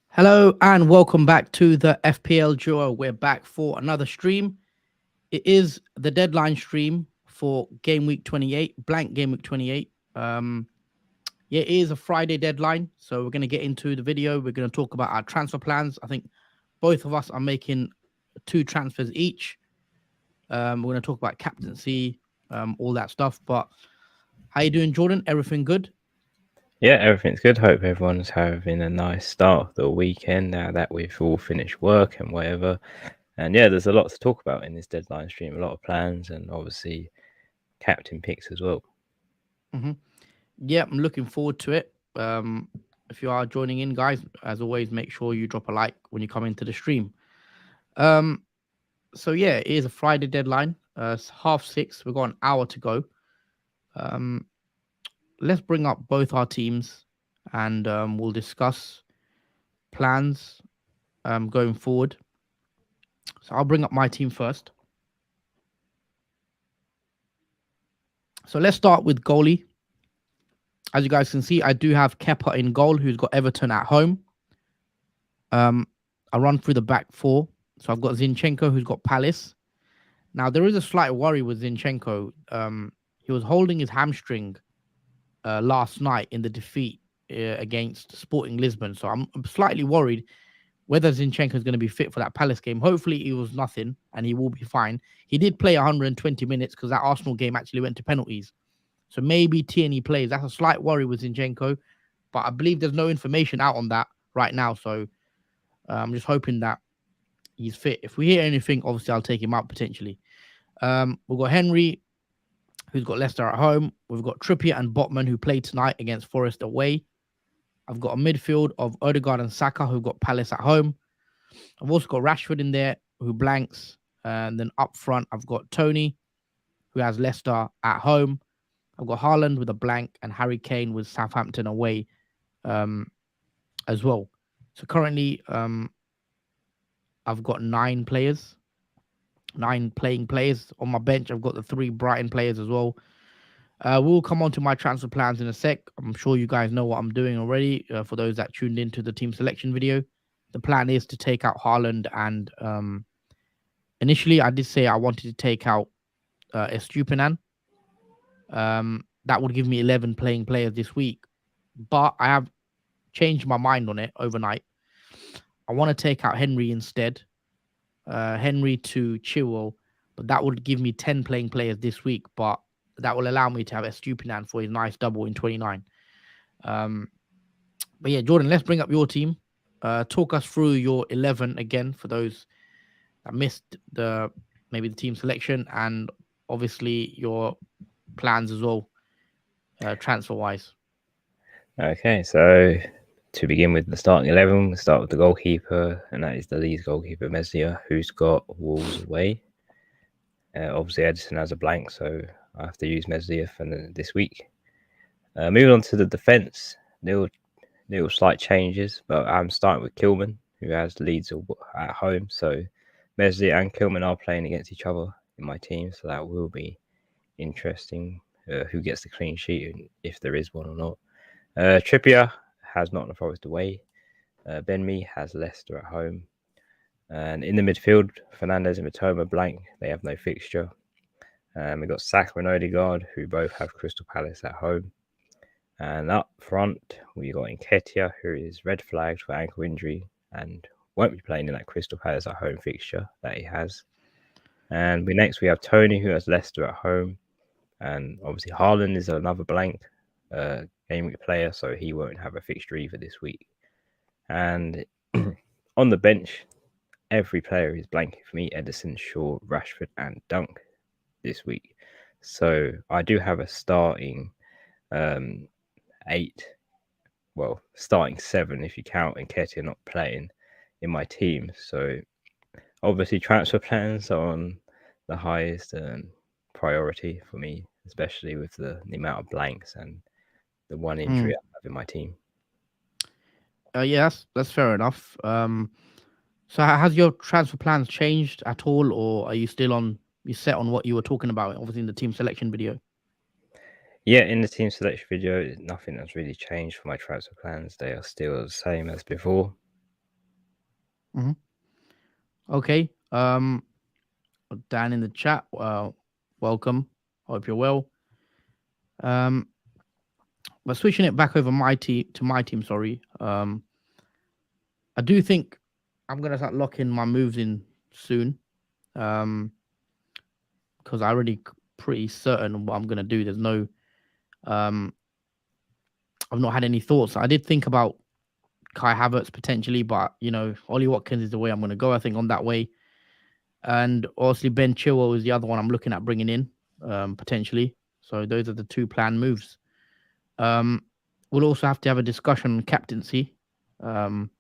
Hello and welcome back to the FPL Duo. We're back for another stream. It is the deadline stream for Game Week 28, Blank Game Week 28. Yeah, it is a Friday deadline, so we're going to get into the video. We're going to talk about our transfer plans. I think both of us are making 2 transfers each. We're going to talk about captaincy, all that stuff. But how you doing, Jordan? Everything good? Yeah, everything's good. Hope everyone's having a nice start of the weekend now that we've all finished work and whatever. And yeah, there's a lot to talk about in this deadline stream, a lot of plans and obviously captain picks as well. Mm-hmm. Yeah, I'm looking forward to it. If you are joining in, guys, as always, make sure you drop a like when you come into the stream. Um, so yeah, it is a Friday deadline. It's 6:30. We've got an hour to go. Um, let's bring up both our teams and we'll discuss plans going forward. So I'll bring up my team first. So let's start with goalie. As you guys can see, I do have Kepa in goal, who's got Everton at home. I run through the back 4. So I've got Zinchenko, who's got Palace. Now, there is a slight worry with Zinchenko. He was holding his hamstring last night in the defeat against Sporting Lisbon. So I'm slightly worried whether Zinchenko is going to be fit for that Palace game. Hopefully, it was nothing and he will be fine. He did play 120 minutes because that Arsenal game actually went to penalties. So maybe Tierney plays. That's a slight worry with Zinchenko. But I believe there's no information out on that right now. So I'm just hoping that he's fit. If we hear anything, obviously I'll take him out potentially. We've got Henry, who's got Leicester at home. We've got Trippier and Botman, who played tonight against Forest away. I've got a midfield of Odegaard and Saka, who've got Palace at home. I've also got Rashford in there, who blanks. And then up front, I've got Tony, who has Leicester at home. I've got Haaland with a blank and Harry Kane with Southampton away as well. So currently, I've got 9 players, 9 playing players. On my bench, I've got the 3 Brighton players as well. We'll come on to my transfer plans in a sec. I'm sure you guys know what I'm doing already. For those that tuned into the team selection video, the plan is to take out Haaland and initially I did say I wanted to take out Estupinan. That would give me 11 playing players this week, but I have changed my mind on it overnight. I want to take out Henry instead. Henry to Chilwell, but that would give me 10 playing players this week, but that will allow me to have Estupinan for his nice double in 29. But yeah, Jordan, let's bring up your team. Talk us through your 11 again for those that missed maybe the team selection and obviously your plans as well, transfer wise. Okay, so to begin with the starting 11, we'll start with the goalkeeper, and that is the Leeds goalkeeper, Meslier, who's got Wolves away. Obviously, Edison has a blank, so I have to use Meslier for this week. Moving on to the defence, little slight changes, but I'm starting with Kilman, who has Leeds at home. So Meslier and Kilman are playing against each other in my team, so that will be interesting. Who gets the clean sheet, and if there is one or not. Trippier has Nottingham Forest away. Ben Mee has Leicester at home. And in the midfield, Fernandes and Matoma blank. They have no fixture. We've got Saka and Odegaard, who both have Crystal Palace at home. And up front, we got Nketiah, who is red flagged for ankle injury and won't be playing in that Crystal Palace at home fixture that he has. And we have Tony, who has Leicester at home. And obviously, Haaland is another blank game week player, so he won't have a fixture either this week. And on the bench, every player is blanking for me: Edison, Shaw, Rashford, and Dunk this week. So I do have a starting 8, well, starting 7 if you count Nketiah not playing in my team. So obviously, transfer plans are on the highest priority for me, especially with the amount of blanks and the one injury I have in my team. Yeah, that's fair enough. So has your transfer plans changed at all, or are you still you set on what you were talking about, obviously in the team selection video? Yeah, in the team selection video, nothing has really changed for my transfer plans. They are still the same as before. Hmm. Okay. Dan in the chat. Welcome. Hope you're well. Um, but switching it back over my team to my team. Sorry. I do think I'm gonna start locking my moves in soon. Um, because I already pretty certain what I'm gonna do. There's no um, I've not had any thoughts. I did think about Kai Havertz potentially, but Ollie Watkins is the way I'm gonna go. I think on that way. And obviously Ben Chilwell is the other one I'm looking at bringing in potentially. So those are the two planned moves. Um, we'll also have to have a discussion on captaincy because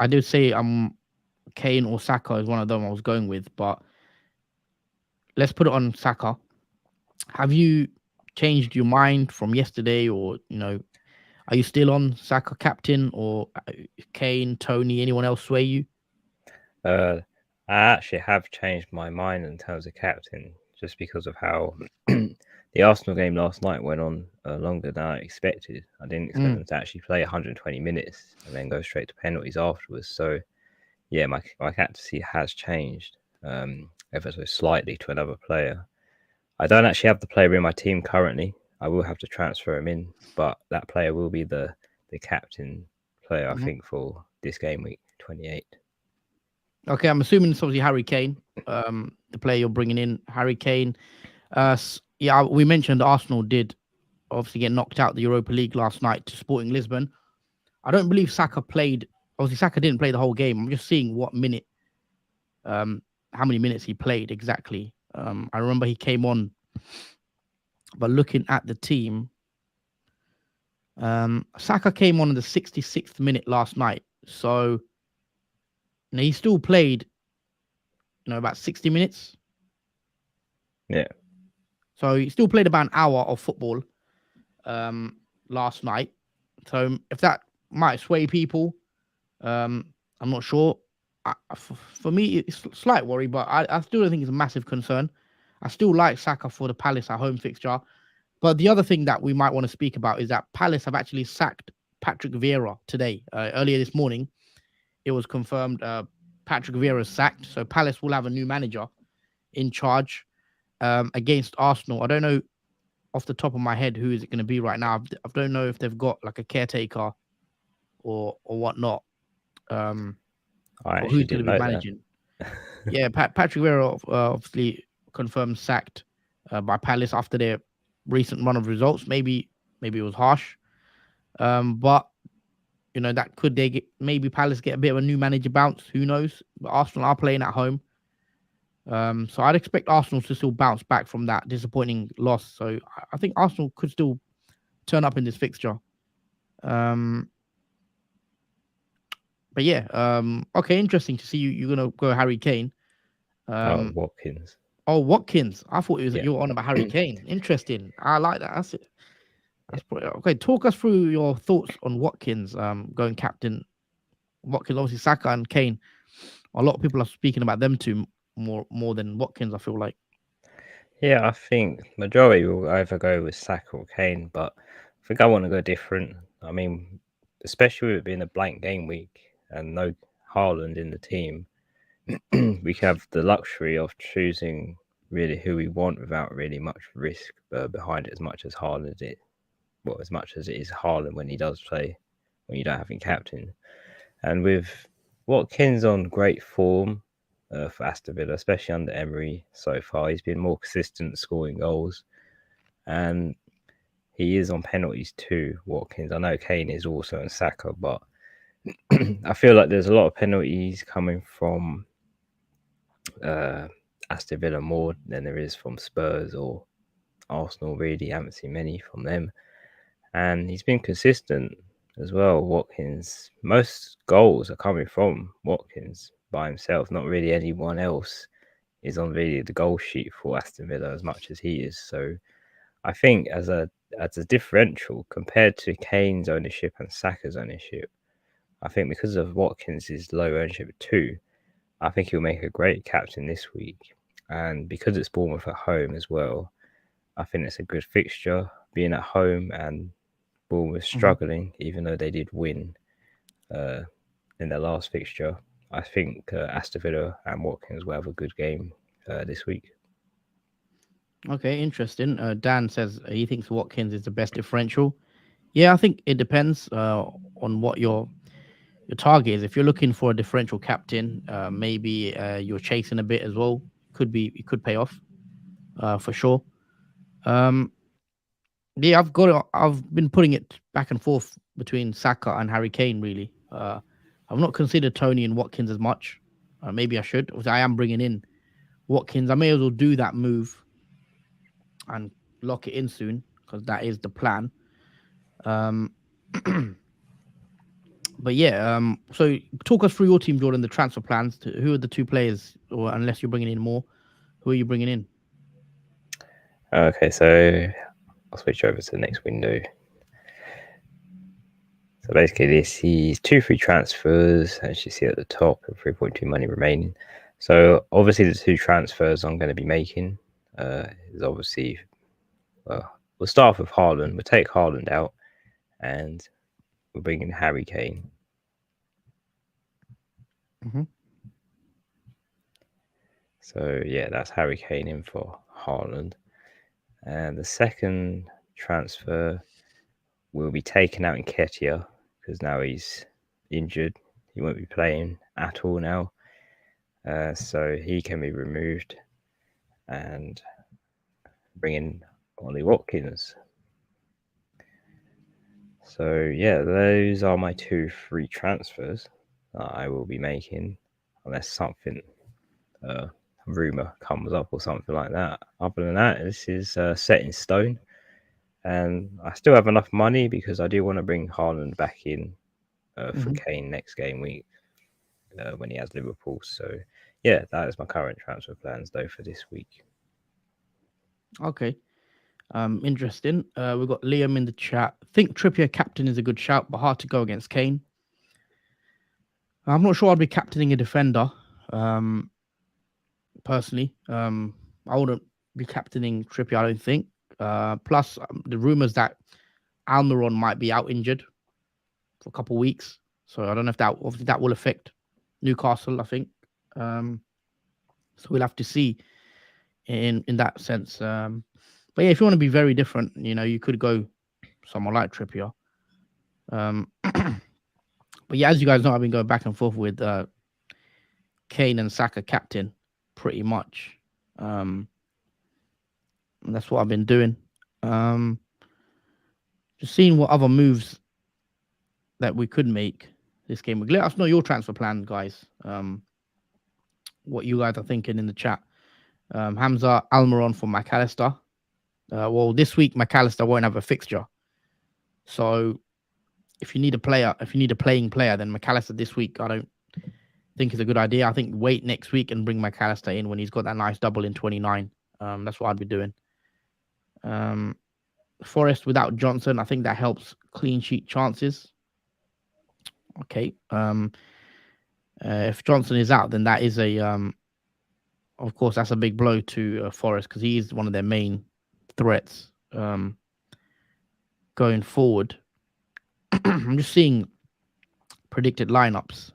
I did say Kane or Saka is one of them I was going with, but let's put it on Saka. Have you changed your mind from yesterday, or are you still on Saka captain, or Kane, Tony, anyone else sway you? Uh, I actually have changed my mind in terms of captain just because of how the Arsenal game last night went on longer than I expected. I didn't expect Mm. them to actually play 120 minutes and then go straight to penalties afterwards. So, yeah, my captaincy has changed ever so slightly to another player. I don't actually have the player in my team currently. I will have to transfer him in, but that player will be the captain player, I Mhm. think, for this game week 28. Okay, I'm assuming it's obviously Harry Kane, the player you're bringing in, Harry Kane. Yeah, we mentioned Arsenal did obviously get knocked out the Europa League last night to Sporting Lisbon. I don't believe Saka played. Obviously, Saka didn't play the whole game. I'm just seeing what minute, how many minutes he played exactly. I remember he came on, but looking at the team, Saka came on in the 66th minute last night. So he still played, about 60 minutes. Yeah. So he still played about an hour of football um, last night. So if that might sway people, I'm not sure. For me, it's a slight worry, but I still don't think it's a massive concern. I still like Saka for the Palace at home fixture. But the other thing that we might want to speak about is that Palace have actually sacked Patrick Vieira today. Earlier this morning, it was confirmed Patrick Vieira is sacked. So Palace will have a new manager in charge against Arsenal. I don't know off the top of my head who is it going to be right now. I don't know if they've got like a caretaker or whatnot. I Or actually who's going didn't to be know that. managing. Yeah, Patrick Vieira obviously confirmed sacked by Palace after their recent run of results. Maybe it was harsh, but that could they get maybe Palace get a bit of a new manager bounce. Who knows? But Arsenal are playing at home, so I'd expect Arsenal to still bounce back from that disappointing loss. So I think Arsenal could still turn up in this fixture. Um, but yeah, okay, interesting to see you're gonna go Harry Kane. Oh, Um, Watkins. Oh, Watkins. I thought it was Yeah. you were on about Harry Kane. Interesting. I like that. That's it. That's pretty, okay. Talk us through your thoughts on Watkins. Going captain. Watkins, obviously Saka and Kane. A lot of people are speaking about them two more than Watkins. I feel like. Yeah, I think majority will either go with Saka or Kane, but I think I want to go different. I mean, especially with it being a blank game week and no Haaland in the team, we can have the luxury of choosing really who we want without really much risk behind it, as much as Haaland it. Well, as much as it is Haaland when he does play, when you don't have him captain. And with Watkins on great form for Aston Villa, especially under Emery so far, he's been more consistent scoring goals. And he is on penalties too, Watkins. I know Kane is also in Saka, but I feel like there's a lot of penalties coming from Aston Villa more than there is from Spurs or Arsenal, really. I haven't seen many from them. And he's been consistent as well. Watkins, most goals are coming from Watkins by himself, not really anyone else is on really the goal sheet for Aston Villa as much as he is. So I think as a differential compared to Kane's ownership and Saka's ownership, I think because of Watkins' low ownership too, I think he'll make a great captain this week. And because it's Bournemouth at home as well, I think it's a good fixture, being at home, and Bournemouth Hmm. struggling, even though they did win uh, in their last fixture. I think Aston Villa and Watkins will have a good game this week. Okay, interesting. Dan says he thinks Watkins is the best differential. Yeah, I think it depends on what your target is. If you're looking for a differential captain, maybe you're chasing a bit as well. It could pay off for sure. Um, yeah, I've been putting it back and forth between Saka and Harry Kane. Really, I've not considered Tony and Watkins as much. Maybe I should. Obviously, I am bringing in Watkins. I may as well do that move and lock it in soon because that is the plan. Um, but yeah, so talk us through your team, Jordan. The transfer plans. Who are the two players, or unless you're bringing in more, who are you bringing in? Okay, so I'll switch over to the next window. So basically, this is two free transfers, as you see at the top, and 3.2 money remaining. So obviously, the two transfers I'm going to be making is obviously, well, we'll start with Haaland. We'll take Haaland out, and we'll bring in Harry Kane. Mm-hmm. So yeah, that's Harry Kane in for Haaland. And the second transfer will be taken out in Ketia because now he's injured. He won't be playing at all now. So he can be removed and bring in Ollie Watkins. So yeah, those are my two free transfers that I will be making, unless something rumor comes up or something like that. Other than that, this is set in stone, and I still have enough money because I do want to bring Haaland back in for Mm-hmm. Kane next game week when he has Liverpool. So yeah, that is my current transfer plans though for this week. Okay. Interesting. We've got Liam in the chat. Think Trippier captain is a good shout, but hard to go against Kane. I'm not sure I'd be captaining a defender. Um, personally, I wouldn't be captaining Trippier. I don't think. Plus, the rumors that Almiron might be out injured for a couple of weeks, so I don't know if that obviously that will affect Newcastle. I think. Um, so we'll have to see in that sense. But yeah, if you want to be very different, you could go someone like Trippier. Um, but yeah, as you guys know, I've been going back and forth with Kane and Saka captain pretty much. Um, and that's what I've been doing. Um, just seeing what other moves that we could make this game. Let us know your transfer plan, guys. What you guys are thinking in the chat. Hamza Almiron for McAllister. Well, this week McAllister won't have a fixture, so if you need a playing player, then McAllister this week I don't think is a good idea. I think wait next week and bring McAllister in when he's got that nice double in 29. That's what I'd be doing. Um, Forest without Johnson, I think that helps clean sheet chances. Okay. If Johnson is out, then that is of course, that's a big blow to Forest because he is one of their main threats going forward. I'm just seeing predicted lineups.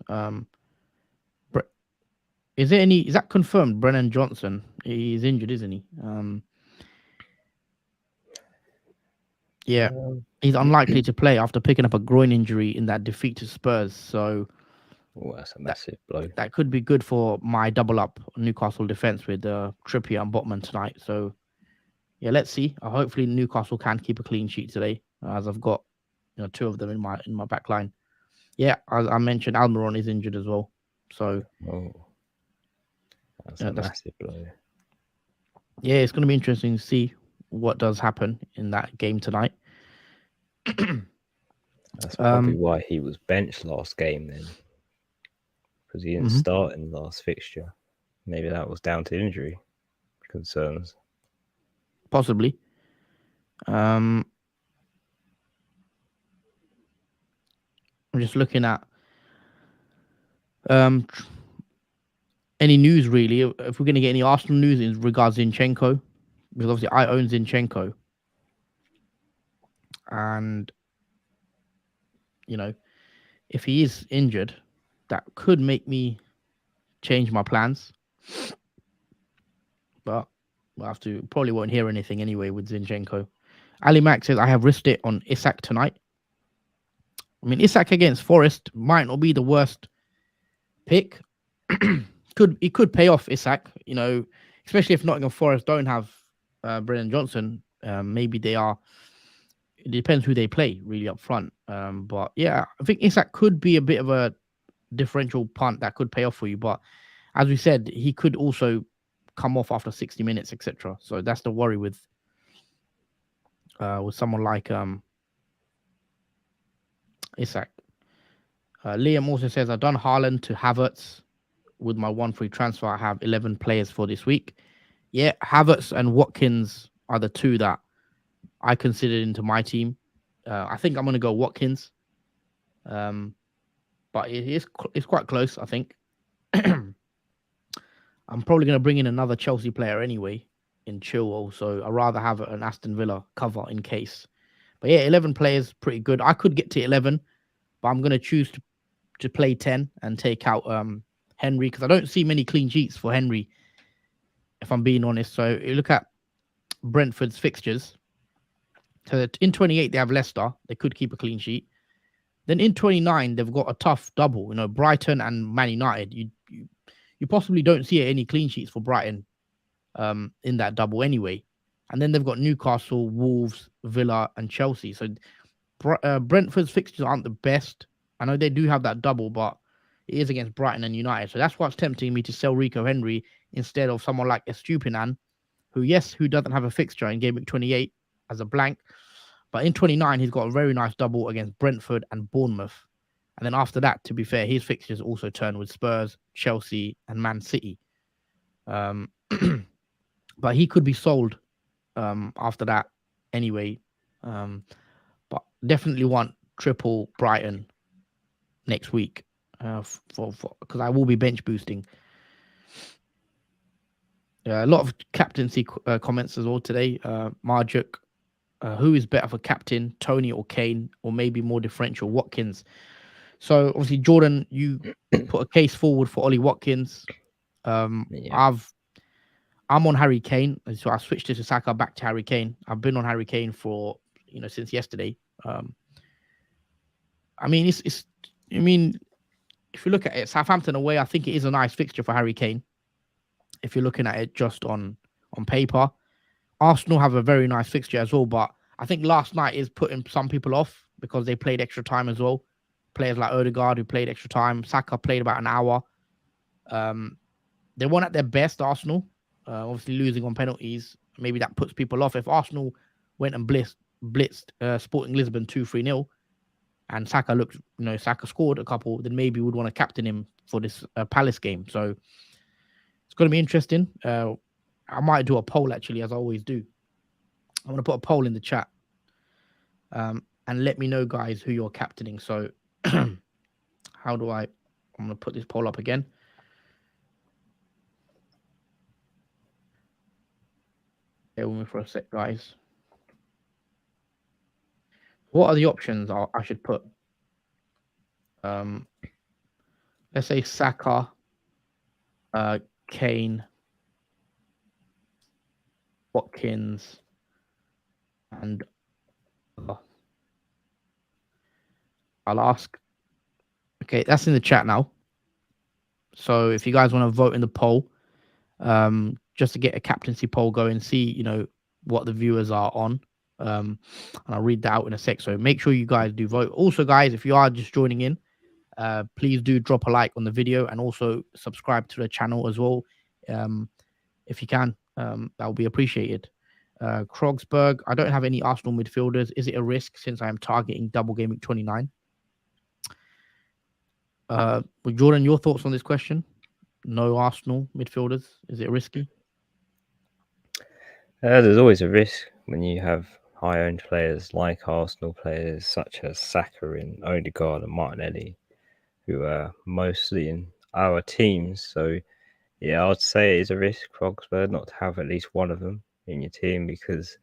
Is there any? Is that confirmed? Brennan Johnson, he's injured, isn't he? Yeah, he's unlikely to play after picking up a groin injury in that defeat to Spurs. So That's a that massive blow. that could be good for my double up Newcastle defense with Trippier and Botman tonight. So yeah, let's see. Hopefully Newcastle can keep a clean sheet today, as I've got two of them in my back line. Yeah, as I mentioned, Almiron is injured as well. So Oh, that's a that's massive blow. yeah, it's going to be interesting to see what does happen in that game tonight. That's probably why he was benched last game then, because he didn't Mhm. start in the last fixture. Maybe that was down to injury concerns. Possibly. I'm just looking at um, any news really. If we're going to get any Arsenal news in regards to Zinchenko, because obviously I own Zinchenko, and you know, if he is injured, that could make me change my plans. But we'll have to probably won't hear anything anyway with Zinchenko. Ali Mack says I have risked it on Isak tonight. I mean, Isak against Forest might not be the worst pick. It could pay off Isak, especially if Nottingham Forest don't have Brennan Johnson. Maybe they are. It depends who they play really up front. But yeah, I think Isak could be a bit of a differential punt that could pay off for you. But as we said, he could also come off after 60 minutes, etc. So that's the worry with someone like Isak. Liam also says I've done Haaland to Havertz with my 1 free transfer. I have 11 players for this week. Yeah, Havertz and Watkins are the two that I considered into my team. I think I'm going to go Watkins, but it's quite close. I think I'm probably going to bring in another Chelsea player anyway in Chilwell, so I'd rather have an Aston Villa cover in case. But yeah, 11 players, pretty good. I could get to 11, but I'm going to choose to play 10 and take out Henry because I don't see many clean sheets for Henry, if I'm being honest. So you look at Brentford's fixtures. So in 28, they have Leicester. They could keep a clean sheet. Then in 29, they've got a tough double. Brighton and Man United. You possibly don't see any clean sheets for Brighton in that double anyway. And then they've got Newcastle, Wolves, Villa, and Chelsea. So Brentford's fixtures aren't the best. I know they do have that double, but it is against Brighton and United. So that's what's tempting me to sell Rico Henry instead of someone like Estupinan, who doesn't have a fixture in game week 28 as a blank. But in 29, he's got a very nice double against Brentford and Bournemouth. And then after that, to be fair, his fixtures also turn with Spurs, Chelsea, and Man City. But he could be sold after that anyway. But definitely want triple Brighton next week because I will be bench boosting. A lot of captaincy comments as well today. Marjuk, who is better for captain, Tony or Kane, or maybe more differential, Watkins? So obviously, Jordan, you put a case forward for Ollie Watkins. Yeah. I'm on Harry Kane, so I switched to Saka back to Harry Kane. I've been on Harry Kane for since yesterday. I mean, if you look at it, Southampton away, I think it is a nice fixture for Harry Kane. If you're looking at it just on paper, Arsenal have a very nice fixture as well, but I think last night is putting some people off because they played extra time as well. Players like Odegaard who played extra time, Saka played about an hour. They weren't at their best, Arsenal. Obviously losing on penalties, maybe that puts people off. If Arsenal went and blitzed Sporting Lisbon 2-3-0, and Saka Saka scored a couple, then maybe we'd want to captain him for this Palace game. So it's going to be interesting. I might do a poll actually, as I always do. I'm going to put a poll in the chat, and let me know, guys, who you're captaining. So how do I'm going to put this poll up again. Bear with me for a sec, guys. What are the options I should put? Let's say Saka, Kane, Watkins, and I'll ask. Okay, that's in the chat now. So if you guys want to vote in the poll, just to get a captaincy poll going, see what the viewers are on. And I'll read that out in a sec. So make sure you guys do vote. Also, guys, if you are just joining in, please do drop a like on the video and also subscribe to the channel as well. If you can, that will be appreciated. Krogsberg, I don't have any Arsenal midfielders. Is it a risk since I am targeting double game week 29? Jordan, your thoughts on this question? No Arsenal midfielders. Is it risky? There's always a risk when you have high-owned players like Arsenal players such as Saka and Odegaard and Martinelli, who are mostly in our teams. So, yeah, I'd say it's a risk, Krogsberg, not to have at least one of them in your team because,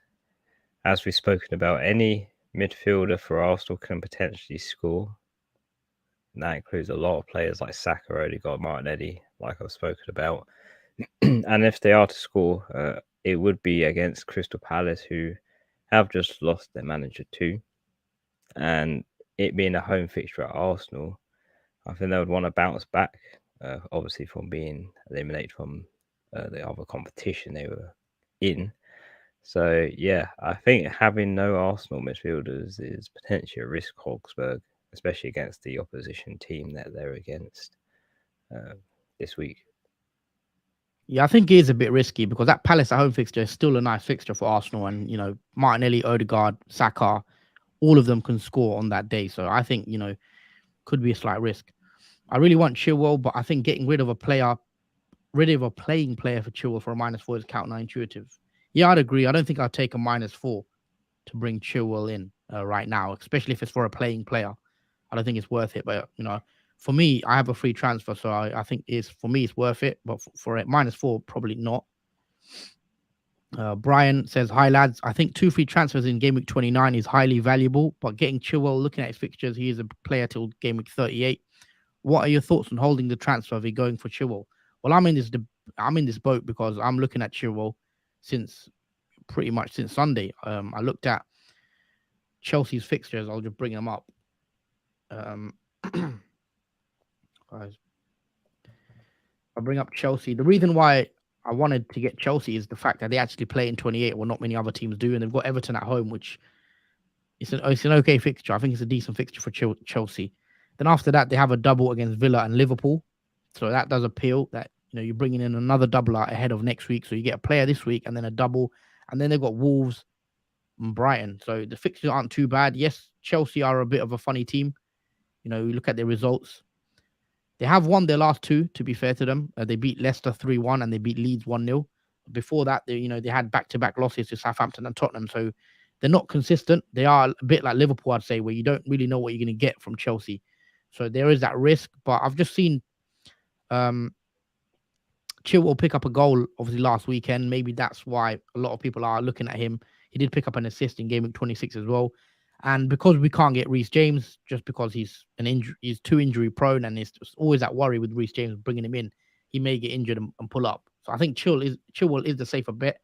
as we've spoken about, any midfielder for Arsenal can potentially score. And that includes a lot of players like Saka, Odegaard, Martinelli, like I've spoken about. And if they are to score, it would be against Crystal Palace, who have just lost their manager too. And it being a home fixture at Arsenal, I think they would want to bounce back, obviously from being eliminated from the other competition they were in. So yeah, I think having no Arsenal midfielders is potentially a risk, Hogsburg, especially against the opposition team that they're against uh, this week. Yeah, I think it is a bit risky because that Palace at home fixture is still a nice fixture for Arsenal, and Martinelli, Odegaard, Saka, all of them can score on that day. So I think could be a slight risk. I really want Chilwell, but I think getting rid of a playing player for Chilwell for a -4 is counterintuitive. Yeah, I'd agree. I don't think I'd take a -4 to bring Chilwell in right now, especially if it's for a playing player. I don't think it's worth it. But for me, I have a free transfer, so I think for me it's worth it. But for it -4, probably not. Brian says, "Hi lads, I think 2 free transfers in game week 29 is highly valuable, but getting Chilwell, looking at his fixtures, he is a player till game week 38. What are your thoughts on holding the transfer if you're going for Chilwell?" Well, I'm in this boat because I'm looking at Chilwell since pretty much since Sunday. I looked at Chelsea's fixtures. I'll just bring them up. Guys, I'll bring up Chelsea. The reason why I wanted to get Chelsea is the fact that they actually play in 28, well, not many other teams do, and they've got Everton at home, which it's an okay fixture. I think it's a decent fixture for Chelsea. Then after that, they have a double against Villa and Liverpool, so that does appeal. That you're bringing in another double ahead of next week, so you get a player this week and then a double, and then they've got Wolves and Brighton. So the fixtures aren't too bad. Yes, Chelsea are a bit of a funny team. You look at their results. They have won their last 2, to be fair to them. They beat Leicester 3-1 and they beat Leeds 1-0. Before that, they had back-to-back losses to Southampton and Tottenham. So they're not consistent. They are a bit like Liverpool, I'd say, where you don't really know what you're going to get from Chelsea. So there is that risk. But I've just seen Chilwell pick up a goal, obviously, last weekend. Maybe that's why a lot of people are looking at him. He did pick up an assist in game week 26 as well. And because we can't get Reece James, just because he's too injury prone, and it's always that worry with Reece James bringing him in, he may get injured and pull up. So I think Chilwell is the safer bet.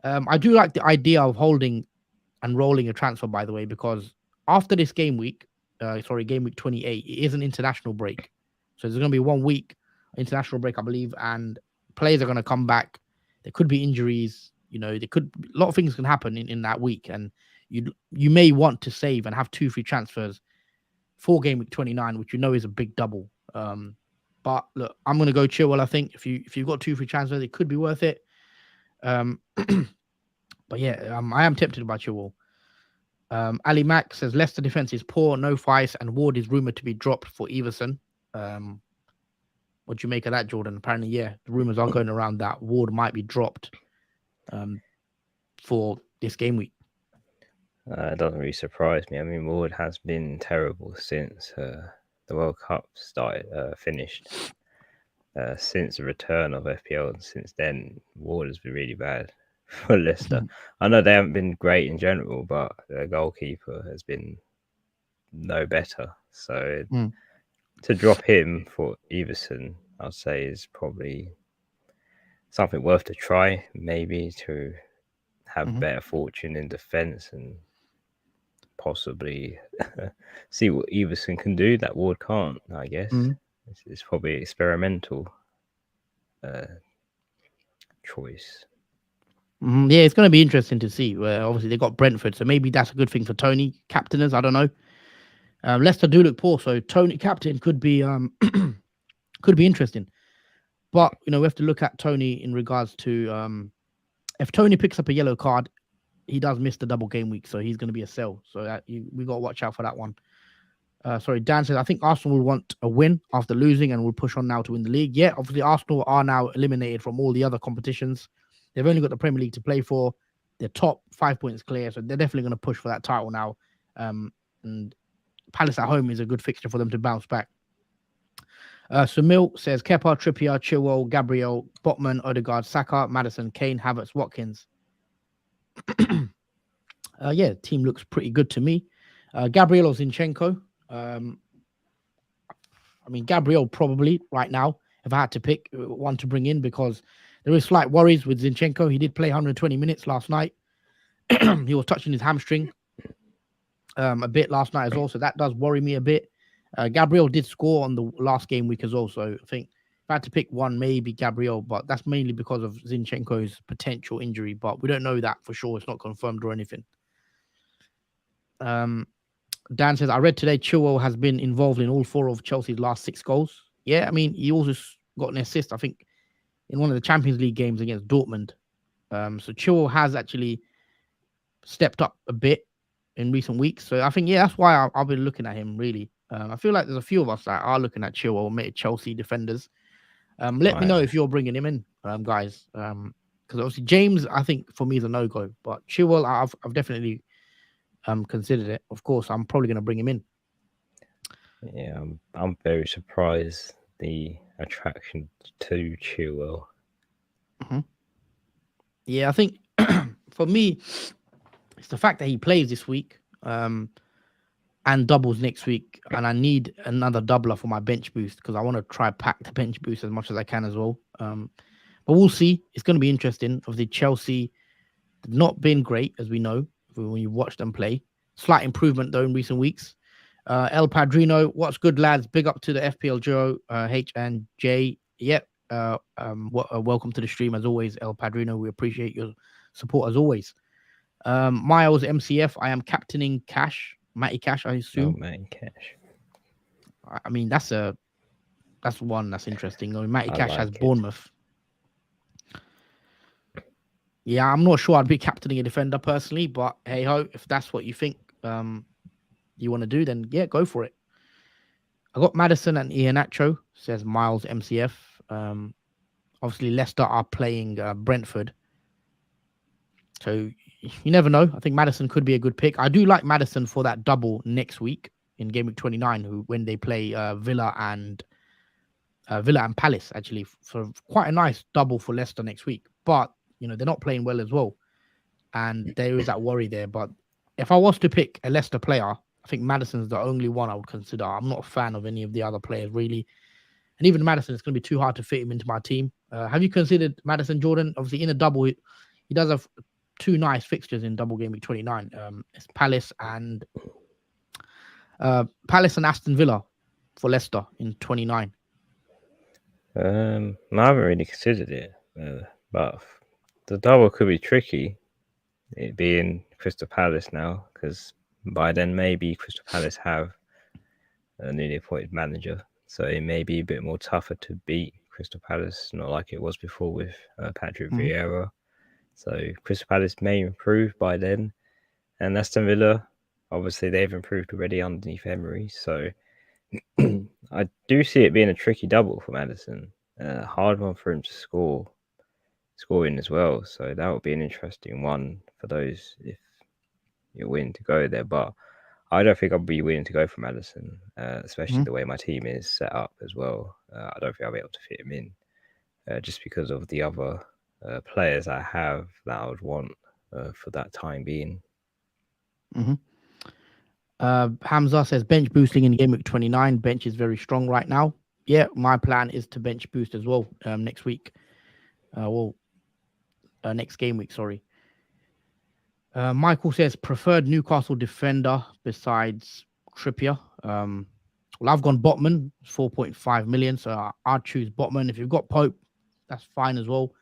I do like the idea of holding and rolling a transfer, by the way, because after this game week 28, it is an international break. So there's going to be 1 week international break, I believe, and players are going to come back. There could be injuries. A lot of things can happen in that week, and you may want to save and have 2 free transfers for game week 29, which is a big double. But look, I'm going to go Chilwell. I think if you've got 2 free transfers, it could be worth it. But yeah, I am tempted by Chilwell. Ali Mack says Leicester defense is poor, no fights, and Ward is rumored to be dropped for Everson. What do you make of that, Jordan? Apparently, yeah, the rumors are going around that Ward might be dropped for this game week. It doesn't really surprise me. I mean, Ward has been terrible since the World Cup finished. Since the return of FPL, and since then, Ward has been really bad for Leicester. I know they haven't been great in general, but the goalkeeper has been no better. So to drop him for Everson, I'd say is probably something worth to try, maybe to have better fortune in defence and possibly see what Everson can do that Ward can't, I guess. It's probably experimental choice. Yeah, it's going to be interesting to see. Obviously, they got Brentford, so maybe that's a good thing for Tony, captainers. I don't know. Leicester do look poor, so Tony captain could be could be interesting. But we have to look at Tony in regards to if Tony picks up a yellow card, he does miss the double game week, so he's going to be a sell. So we got to watch out for that one. Dan says, I think Arsenal will want a win after losing and will push on now to win the league. Yeah, obviously Arsenal are now eliminated from all the other competitions. They've only got the Premier League to play for. They're top 5 points clear, so they're definitely going to push for that title now. And Palace at home is a good fixture for them to bounce back. Sumil says, Kepa, Trippier, Chilwell, Gabriel, Botman, Odegaard, Saka, Maddison, Kane, Havertz, Watkins. Yeah, team looks pretty good to me. Gabriel or Zinchenko. Um, I mean, Gabriel probably right now, if I had to pick one to bring in, because there is slight worries with Zinchenko. He did play 120 minutes last night. He was touching his hamstring a bit last night as well, so that does worry me a bit. Gabriel did score on the last game week as well, so I think if I had to pick one, maybe Gabriel, but that's mainly because of Zinchenko's potential injury, but we don't know that for sure. It's not confirmed or anything. Um, Dan says, I read today Chilwell has been involved in all four of Chelsea's last six goals. Yeah, I mean, he also got an assist, I think, in one of the Champions League games against Dortmund. So Chilwell has actually stepped up a bit in recent weeks. So I think, yeah, that's why I've been looking at him, really. I feel like there's a few of us that are looking at Chilwell, Chelsea defenders. Let me know Right. if you're bringing him in, guys. Because obviously James, I think for me is a no go, but Chilwell, I've definitely considered it. Of course, I'm probably going to bring him in. Yeah, I'm very surprised the attraction to Chilwell. Mhm. Yeah, I think for me, it's the fact that he plays this week and doubles next week, and I need another doubler for my bench boost because I want to try pack the bench boost as much as I can as well. But we'll see. It's going to be interesting. Obviously, Chelsea have not been great, as we know, when you watch them play. Slight improvement, though, in recent weeks. El Padrino, what's good, lads? Big up to the FPL Duo, H and J. Yep. Welcome to the stream, as always, El Padrino. We appreciate your support, as always. Miles MCF, I am captaining Cash, Matty Cash, I Oh assume. man, Cash. I mean, that's one that's interesting. I mean, Matty I Cash has like it. Bournemouth. Yeah, I'm not sure I'd be captaining a defender personally, but hey ho, if that's what you think you want to do, then yeah, go for it. I got Madison and Iheanacho, says Miles MCF. Obviously, Leicester are playing Brentford, so you never know. I think Madison could be a good pick. I do like Madison for that double next week in Game Week 29, when they play Villa and Palace, actually, for quite a nice double for Leicester next week. But they're not playing well as well, and there is that worry there. But if I was to pick a Leicester player, I think Madison's the only one I would consider. I'm not a fan of any of the other players really, and even Madison, it's going to be too hard to fit him into my team. Have you considered Madison, Jordan? Obviously, in a double, he does have two nice fixtures in double game week 29. It's Palace and Aston Villa for Leicester in 29. I haven't really considered it, but the double could be tricky. It being Crystal Palace now, because by then maybe Crystal Palace have a newly appointed manager, so it may be a bit more tougher to beat Crystal Palace, not like it was before with Patrick Mhm. Vieira. So Crystal Palace may improve by then, and Aston Villa, obviously they've improved already underneath Emery. So I do see it being a tricky double for Madison, a hard one for him to scoring as well. So that would be an interesting one for those if you're willing to go there. But I don't think I'll be willing to go for Madison, especially Mhm. the way my team is set up as well. I don't think I'll be able to fit him in just because of the other players I have that I would want for that time being. Mhm. Hamza says bench boosting in game week 29. Bench is very strong right now. Yeah, my plan is to bench boost as well next week. Well, next game week, sorry. Michael says preferred Newcastle defender besides Trippier. Well, I've gone Botman, 4.5 million, so I'd choose Botman. If you've got Pope, that's fine as well.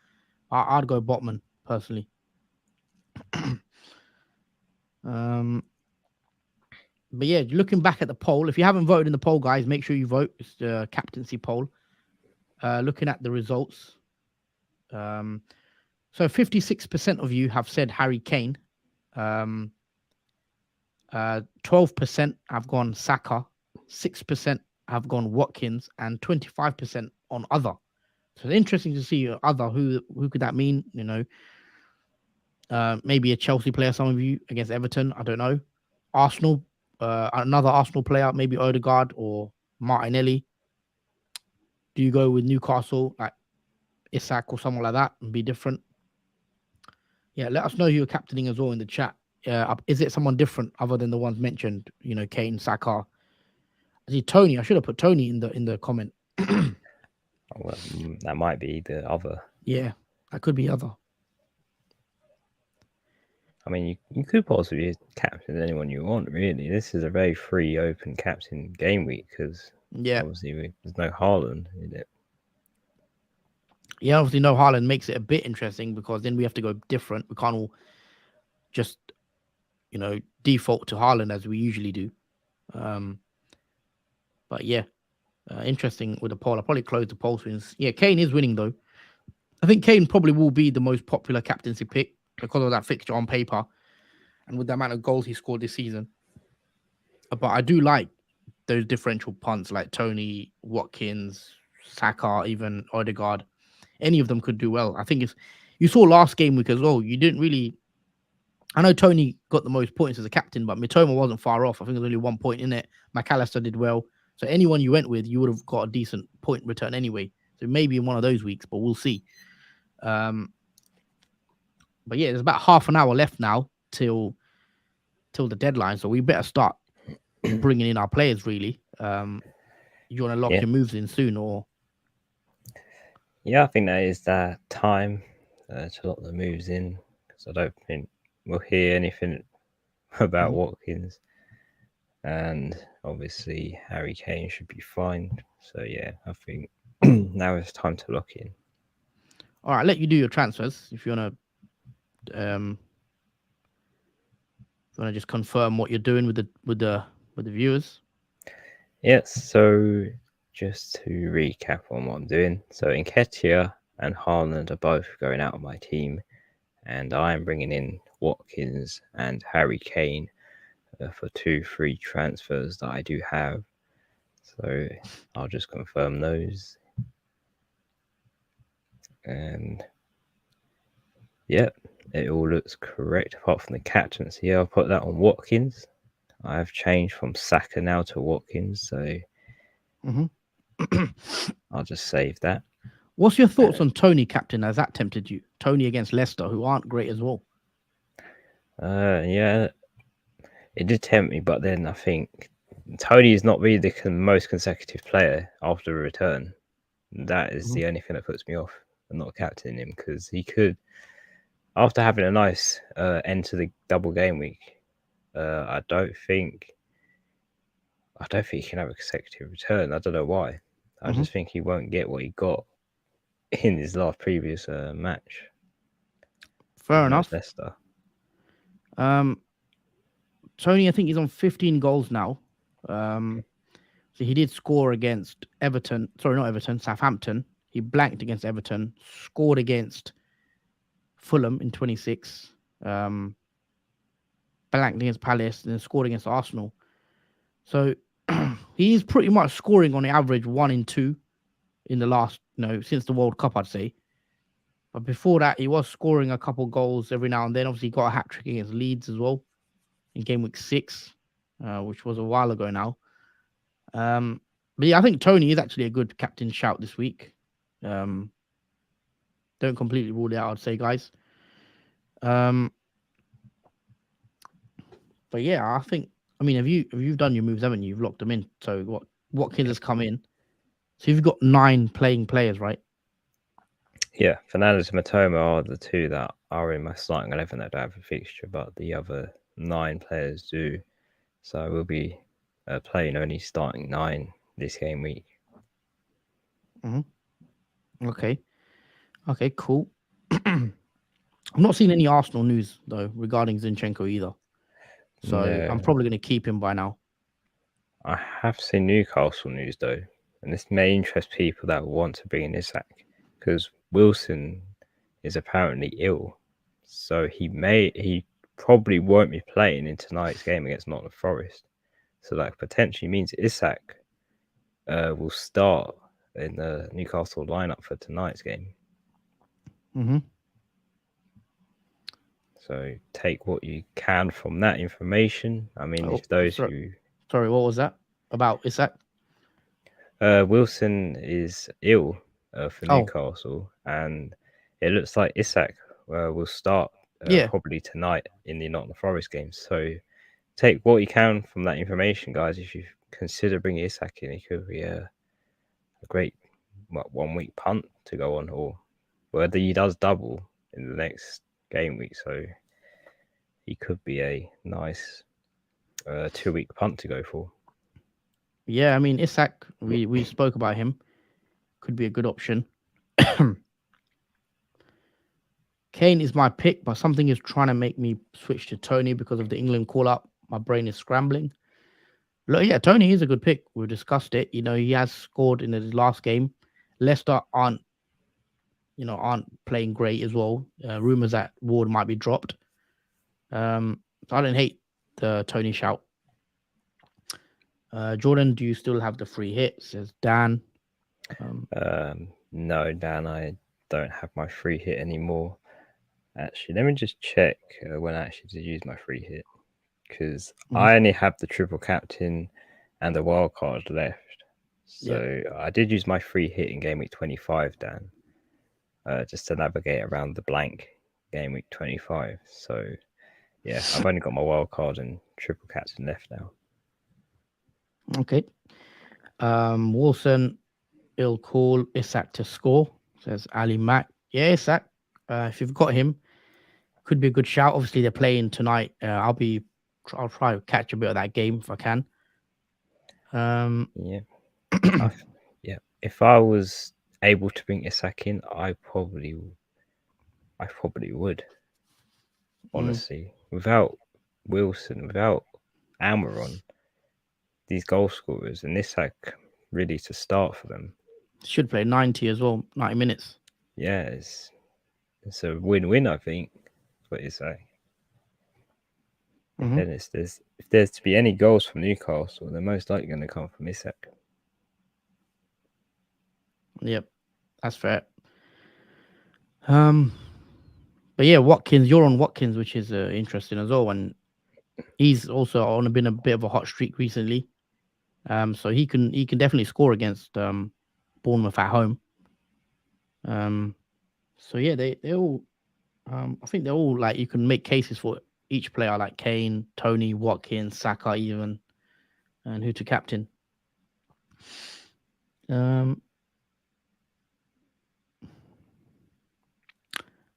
I'd go Botman personally. um, but yeah, looking back at the poll, if you haven't voted in the poll, guys, make sure you vote. It's the captaincy poll. Looking at the results, um, so 56% of you have said Harry Kane. 12% have gone Saka, 6% have gone Watkins, and 25% on other. So it's interesting to see other. Who could that mean? Maybe a Chelsea player. Some of you against Everton. I don't know. Arsenal. Another Arsenal player. Maybe Odegaard or Martinelli. Do you go with Newcastle like Isak or someone like that and be different? Yeah, let us know who you're captaining as well in the chat. Is it someone different other than the ones mentioned? You know, Kane, Saka. I see Tony. I should have put Tony in the comment. Well, that might be the other. Yeah, that could be other. I mean, you could possibly captain anyone you want, really. This is a very free, open captain game week because Yeah, obviously there's no Haaland in it. yeah. Obviously, no Haaland makes it a bit interesting because then we have to go different. We can't all just default to Haaland as we usually do. Um, but yeah, interesting with the poll. I'll probably close the poll since yeah, Kane is winning though. I think Kane probably will be the most popular captaincy pick because of that fixture on paper and with the amount of goals he scored this season. But I do like those differential punts like Tony, Watkins, Saka, even Odegaard. Any of them could do well. I think it's you saw last game week as well. You didn't really. I know Tony got the most points as a captain, but Mitoma wasn't far off. I think there's only 1 point in it. McAllister did well. So anyone you went with, you would have got a decent point return anyway. So maybe in one of those weeks, but we'll see. Um, but yeah, there's about half an hour left now till the deadline, so we better start bringing in our players. Really, you want to lock Yeah, your moves in soon, or yeah, I think that is the time to lock the moves in because I don't think we'll hear anything about Mhm. Watkins, and obviously Harry Kane should be fine. So yeah, I think now it's time to lock in. all right, let you do your transfers if you want to just confirm what you're doing with the viewers. Yes, so just to recap on what I'm doing. So Nketiah and Haaland are both going out of my team, and I am bringing in Watkins and Harry Kane for 2 free transfers that I do have. So I'll just confirm those. And yep, it all looks correct apart from the captaincy. I've put that on Watkins. I have changed from Saka now to Watkins, so Hmm. I'll just save that. What's your thoughts on Tony captain? Has that tempted you? Tony against Leicester, who aren't great as well. Yeah, it did tempt me, but then I think Tony is not really the most consecutive player after a return. That is Mhm. the only thing that puts me off and not captaining him because he could, after having a nice end to the double game week, I don't think he can have a consecutive return. I don't know why. I Mhm. just think he won't get what he got in his last previous match, Fair and that was enough. Leicester. Um, Tony, I think he's on 15 goals now. Um, so he did score against Everton. Sorry, not Everton. Southampton. He blanked against Everton. Scored against Fulham in 26. Um, Blanked against Palace, and then scored against Arsenal. So he's pretty much scoring on average 1 in 2 in the last, since the World Cup, I'd say. But before that, he was scoring a couple goals every now and then. Obviously, he got a hat trick against Leeds as well in game week 6, which was a while ago now. But yeah, I think Tony is actually a good captain shout this week. Um, don't completely rule it out, I'd say, guys. Um, but yeah, I think. I mean, have you done your moves, haven't you? You've locked them in. So what? Watkins has come in. So you've got 9 playing players, right? Yeah, Fernandes and Matoma are the two that are in my starting 11 that don't have a fixture, but the other 9 players do. So we'll be playing only starting 9 this game week. Hmm. Okay. Okay. Cool. I'm not seeing any Arsenal news though regarding Zinchenko either. So I'm No, probably going to keep him by now. I have seen Newcastle news though, and this may interest people that want to bring in Isak because Wilson is apparently ill, so he probably won't be playing in tonight's game against Nottingham Forest. So that potentially means Isak will start in the Newcastle lineup for tonight's game. Hmm. So take what you can from that information. I mean, Oh, if those sorry. who Sorry. What was that about Isak? Wilson is ill for Oh. Newcastle, and it looks like Isak will start Yeah, probably tonight in the Nottingham Forest game. So take what you can from that information, guys. If you consider bringing Isak in, it could be a great 1 week punt to go on, or whether he does double in the next game week. So he could be a nice 2 week punt to go for. yeah. I mean, Isak, we spoke about him. Could be a good option. Kane is my pick, but something is trying to make me switch to Tony because of the England call up. My brain is scrambling. Look, yeah, Tony is a good pick. We discussed it. He has scored in his last game. Leicester aren't playing great as well. Rumors that Ward might be dropped. So I don't hate the Tony shout. Jordan, do you still have the free hit? Says Dan. No, Dan, I don't have my free hit anymore. Actually, let me just check when I actually did use my free hit, because I only have the triple captain and the wild card left. So I did use my free hit in game week 25, Dan, just to navigate around the blank game week 25. So yeah, I've only got my wild card and triple captain left now. Okay. Wilson, he'll call Isak to score, says Ali Mack. Yeah, Isak, if you've got him, could be a good shout. Obviously, they're playing tonight. I'll try to catch a bit of that game if I can. Yeah, yeah. If I was able to bring Isak in, I probably would. Honestly, without Wilson, without Almiron, these goal scorers, and Isak really to start for them. Should play 90 as well, 90 minutes. Yeah, it's a win-win, I think. What you say? In fairness, if there's to be any goals from Newcastle, they're most likely going to come from Isak. Yep, that's fair. But yeah, Watkins, you're on Watkins, which is interesting as well, and he's also been a bit of a hot streak recently. So he can definitely score against Bournemouth at home. So yeah, they all I think they're all like, you can make cases for each player, like Kane, Tony, Watkins, Saka, even, and who to captain. But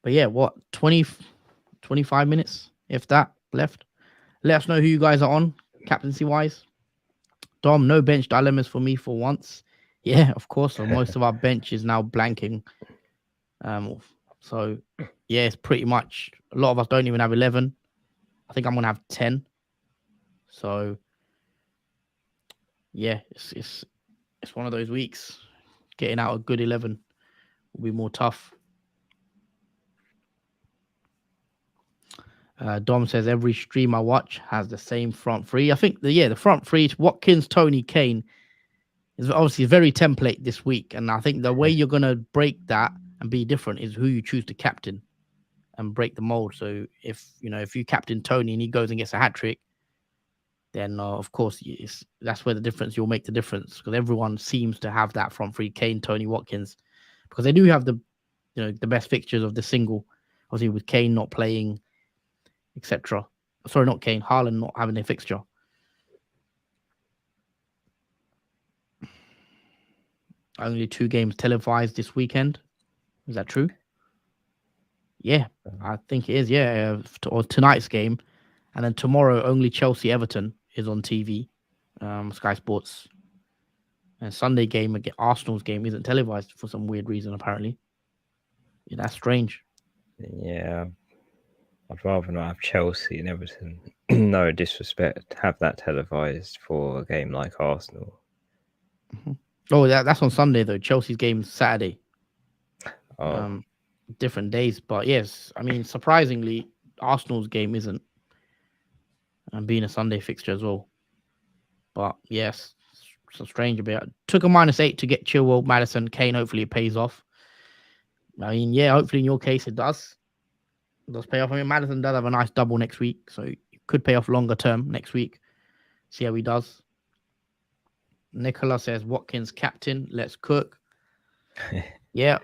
yeah, what 25 minutes, if that, left. Let us know who you guys are on captaincy wise. Dom, no bench dilemmas for me for once. Yeah, of course. So most of our bench is now blanking. So yeah, it's pretty much, a lot of us don't even have 11. I think I'm gonna have 10. So yeah, it's one of those weeks. Getting out a good 11 will be more tough. Dom says every stream I watch has the same front three. I think the front three, Watkins, Tony, Kane, is obviously very template this week, and I think the way you're gonna break that and be different is who you choose to captain and break the mold. So if you captain Tony and he goes and gets a hat trick, then of course that's where the difference, you'll make the difference, because everyone seems to have that front three: Kane, Tony, Watkins, because they do have the best fixtures of the single. Obviously, with Kane not playing, etc. Sorry, not Kane, Haaland not having a fixture. Only 2 games televised this weekend. Is that true? Yeah, I think it is. Yeah, or tonight's game, and then tomorrow only Chelsea Everton is on TV, Sky Sports. And Sunday game against Arsenal's game isn't televised for some weird reason. Apparently, yeah, that's strange. Yeah, I'd rather not have Chelsea and Everton. No disrespect, have that televised for a game like Arsenal. Oh, that's on Sunday though. Chelsea's game's Saturday. Oh, Different days, but yes, I mean, surprisingly, Arsenal's game isn't, and being a Sunday fixture as well. But yes, so strange a bit. Took a -8 to get Chilwell, Madison, Kane. Hopefully, it pays off. I mean, yeah, hopefully in your case it does. It does pay off. I mean, Madison does have a nice double next week, so it could pay off longer term next week. See how he does. Nicola says Watkins captain. Let's cook. Yeah,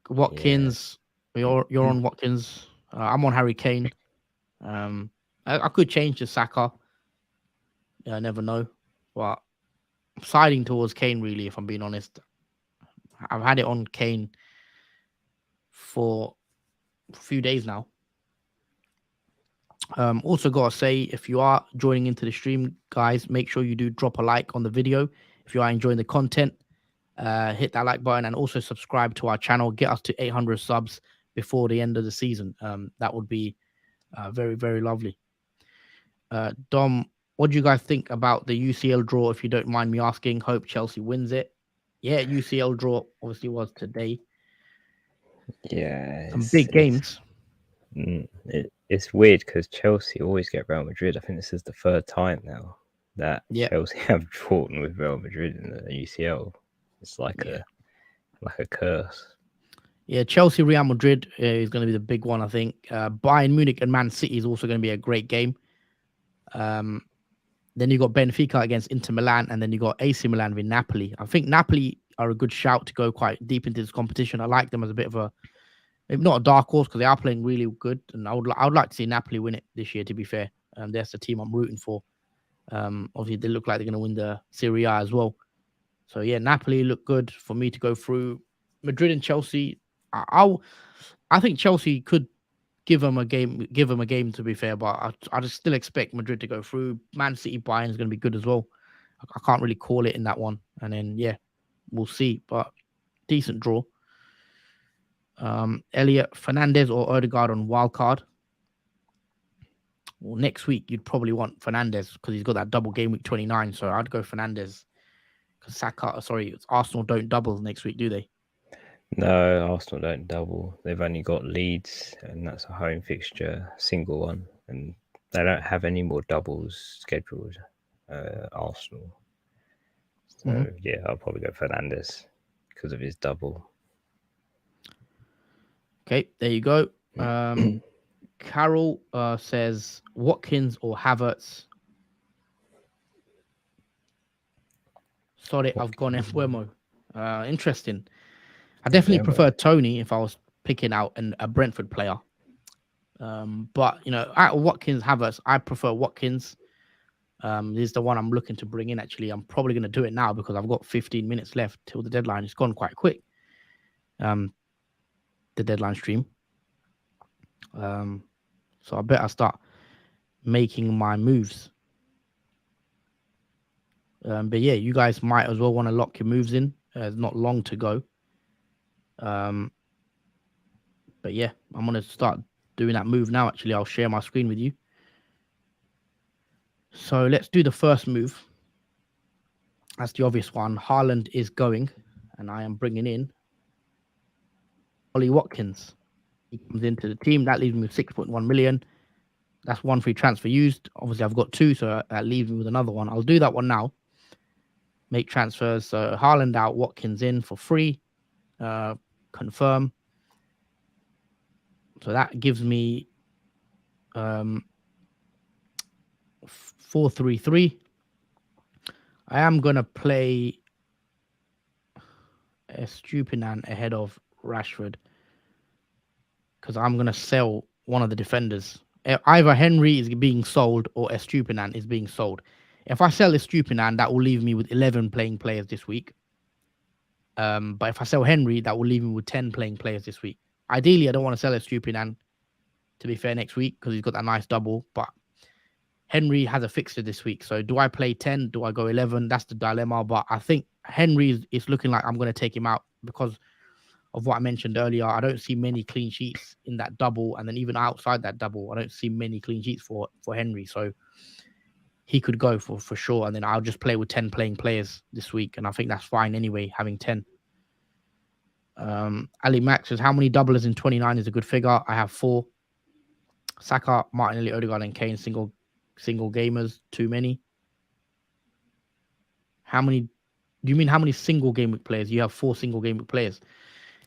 Watkins. You're on Watkins. I'm on Harry Kane. I could change to Saka. Yeah, I never know, but I'm siding towards Kane. Really, if I'm being honest, I've had it on Kane for a few days now. Also, gotta say, if you are joining into the stream, guys, make sure you do drop a like on the video. If you are enjoying the content, hit that like button and also subscribe to our channel. Get us to 800 subs before the end of the season. That would be very, very lovely. Dom, what do you guys think about the UCL draw? If you don't mind me asking, hope Chelsea wins it. Yeah, UCL draw obviously was today. Yeah, Some big games. it's weird because Chelsea always get Real Madrid. I think this is the third time now that Yeah. Chelsea have drawn with Real Madrid in the UCL. It's like a curse. Yeah, Chelsea, Real Madrid is going to be the big one, I think. Bayern Munich and Man City is also going to be a great game. Then you got Benfica against Inter Milan, and then you got AC Milan with Napoli. I think Napoli are a good shout to go quite deep into this competition. I like them as a bit of a, maybe not a dark horse because they are playing really good, and I would like to see Napoli win it this year. To be fair, that's the team I'm rooting for. Obviously, they look like they're going to win the Serie A as well. So yeah, Napoli look good for me to go through. Madrid and Chelsea, I think Chelsea could give them a game. To be fair, but I just still expect Madrid to go through. Man City, Bayern is going to be good as well. I can't really call it in that one, and then yeah, we'll see. But decent draw. Elliot Fernandez or Odegaard on wild card. Well, next week you'd probably want Fernandez because he's got that double game week 29. So I'd go Fernandez because Arsenal don't double next week, do they? No, Arsenal don't double. They've only got Leeds, and that's a home fixture, single one, and they don't have any more doubles scheduled. Arsenal. So yeah, I'll probably go Fernandez because of his double. Okay, there you go. Carol says Watkins or Havertz. Sorry, I've gone Embuemo. Interesting. I definitely prefer Tony if I was picking out a Brentford player. But out of Watkins, Havertz, I prefer Watkins. This is the one I'm looking to bring in. Actually, I'm probably going to do it now because I've got 15 minutes left till the deadline. It's gone quite quick. The deadline stream. So I better start making my moves. But yeah, you guys might as well want to lock your moves in. It's not long to go. But yeah, I'm going to start doing that move now. Actually, I'll share my screen with you. So let's do the first move. That's the obvious one. Haaland is going, and I am bringing in Ollie Watkins. He comes into the team. That leaves me with 6.1 million. That's one free transfer used. Obviously, I've got two, so that leaves me with another one. I'll do that one now. Make transfers. So Haaland out, Watkins in for free. Confirm. So that gives me 4-3-3. I am going to play Estupinan ahead of Rashford because I'm going to sell one of the defenders. Either Henry is being sold or Estupinan is being sold. If I sell Estupinan, that will leave me with 11 playing players this week. But if I sell Henry, that will leave me with 10 playing players this week. Ideally, I don't want to sell Estupinan, to be fair, next week because he's got that nice double. But Henry has a fixture this week. So do I play 10? Do I go 11? That's the dilemma. But I think Henry is looking like I'm going to take him out because of what I mentioned earlier. I don't see many clean sheets in that double. And then even outside that double, I don't see many clean sheets for Henry. So he could go for sure. And then I'll just play with 10 playing players this week. And I think that's fine anyway, having 10. Ali Max says, how many doublers in 29 is a good figure? I have 4. Saka, Martinelli, Odegaard, and Kane, single gamers, too many. How many? Do you mean how many single game week players? You have 4 single game week players.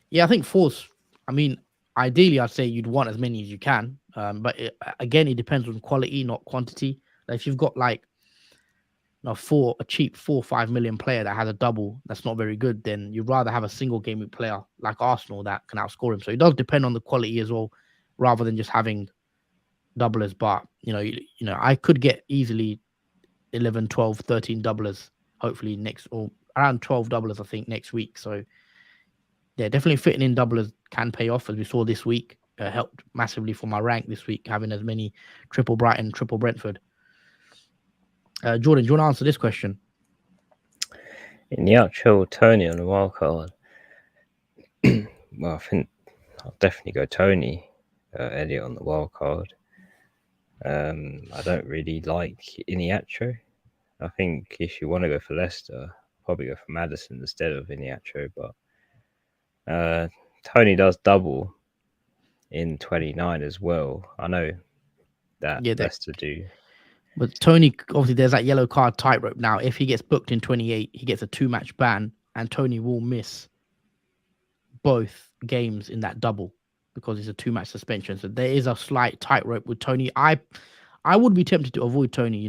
Yeah, I think 4's. I mean, ideally, I'd say you'd want as many as you can. But again, it depends on quality, not quantity. Like if you've got like a cheap 4 or 5 million player that has a double that's not very good, then you'd rather have a single game week player like Arsenal that can outscore him. So it does depend on the quality as well rather than just having doublers. But I could get easily 11, 12, 13 doublers. Hopefully next, or around 12 doublers, I think next week. So yeah, definitely fitting in doublers can pay off, as we saw this week. Helped massively for my rank this week, having as many triple Brighton, triple Brentford. Jordan, do you want to answer this question? In the actual Tony on the wild card, well, I think I'll definitely go Tony Elliott on the wild card. I don't really like Iniacho. I think if you want to go for Leicester, probably go for Maddison instead of Iniacho. But Tony does double in 29 as well. I know that Yeah, Leicester do. but Tony, obviously, there's that yellow card tightrope now. If he gets booked in 28, he gets a 2-match ban, and Tony will miss both games in that double because it's a 2-match suspension. So there is a slight tightrope with Tony. I would be tempted to avoid Tony,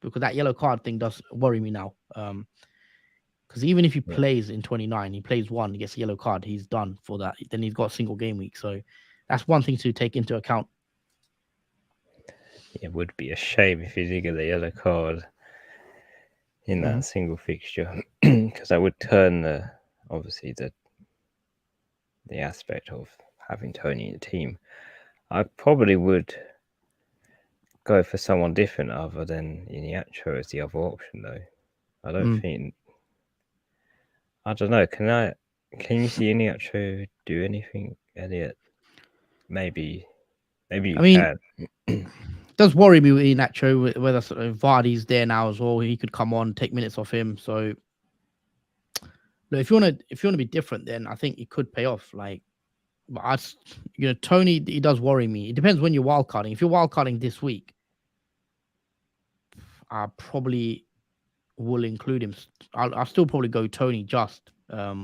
because that yellow card thing does worry me now. Because even if he plays in 29, he plays one, he gets a yellow card, he's done for that. Then he's got a single game week. So that's one thing to take into account. It would be a shame if he did get the yellow card in that single fixture, because that would turn obviously the aspect of having Tony in the team. I probably would go for someone different other than Iniacho as the other option, though. I don't think. I don't know. Can you see Iniacho do anything, Elliot? Maybe you can. It does worry me with Nacho, whether sort of Vardy's there now as well. He could come on, take minutes off him. So, look, if you want to be different, then I think it could pay off. But Tony, he does worry me. It depends when you're wildcarding. If you're wildcarding this week, I probably will include him. I'll still probably go Tony just. But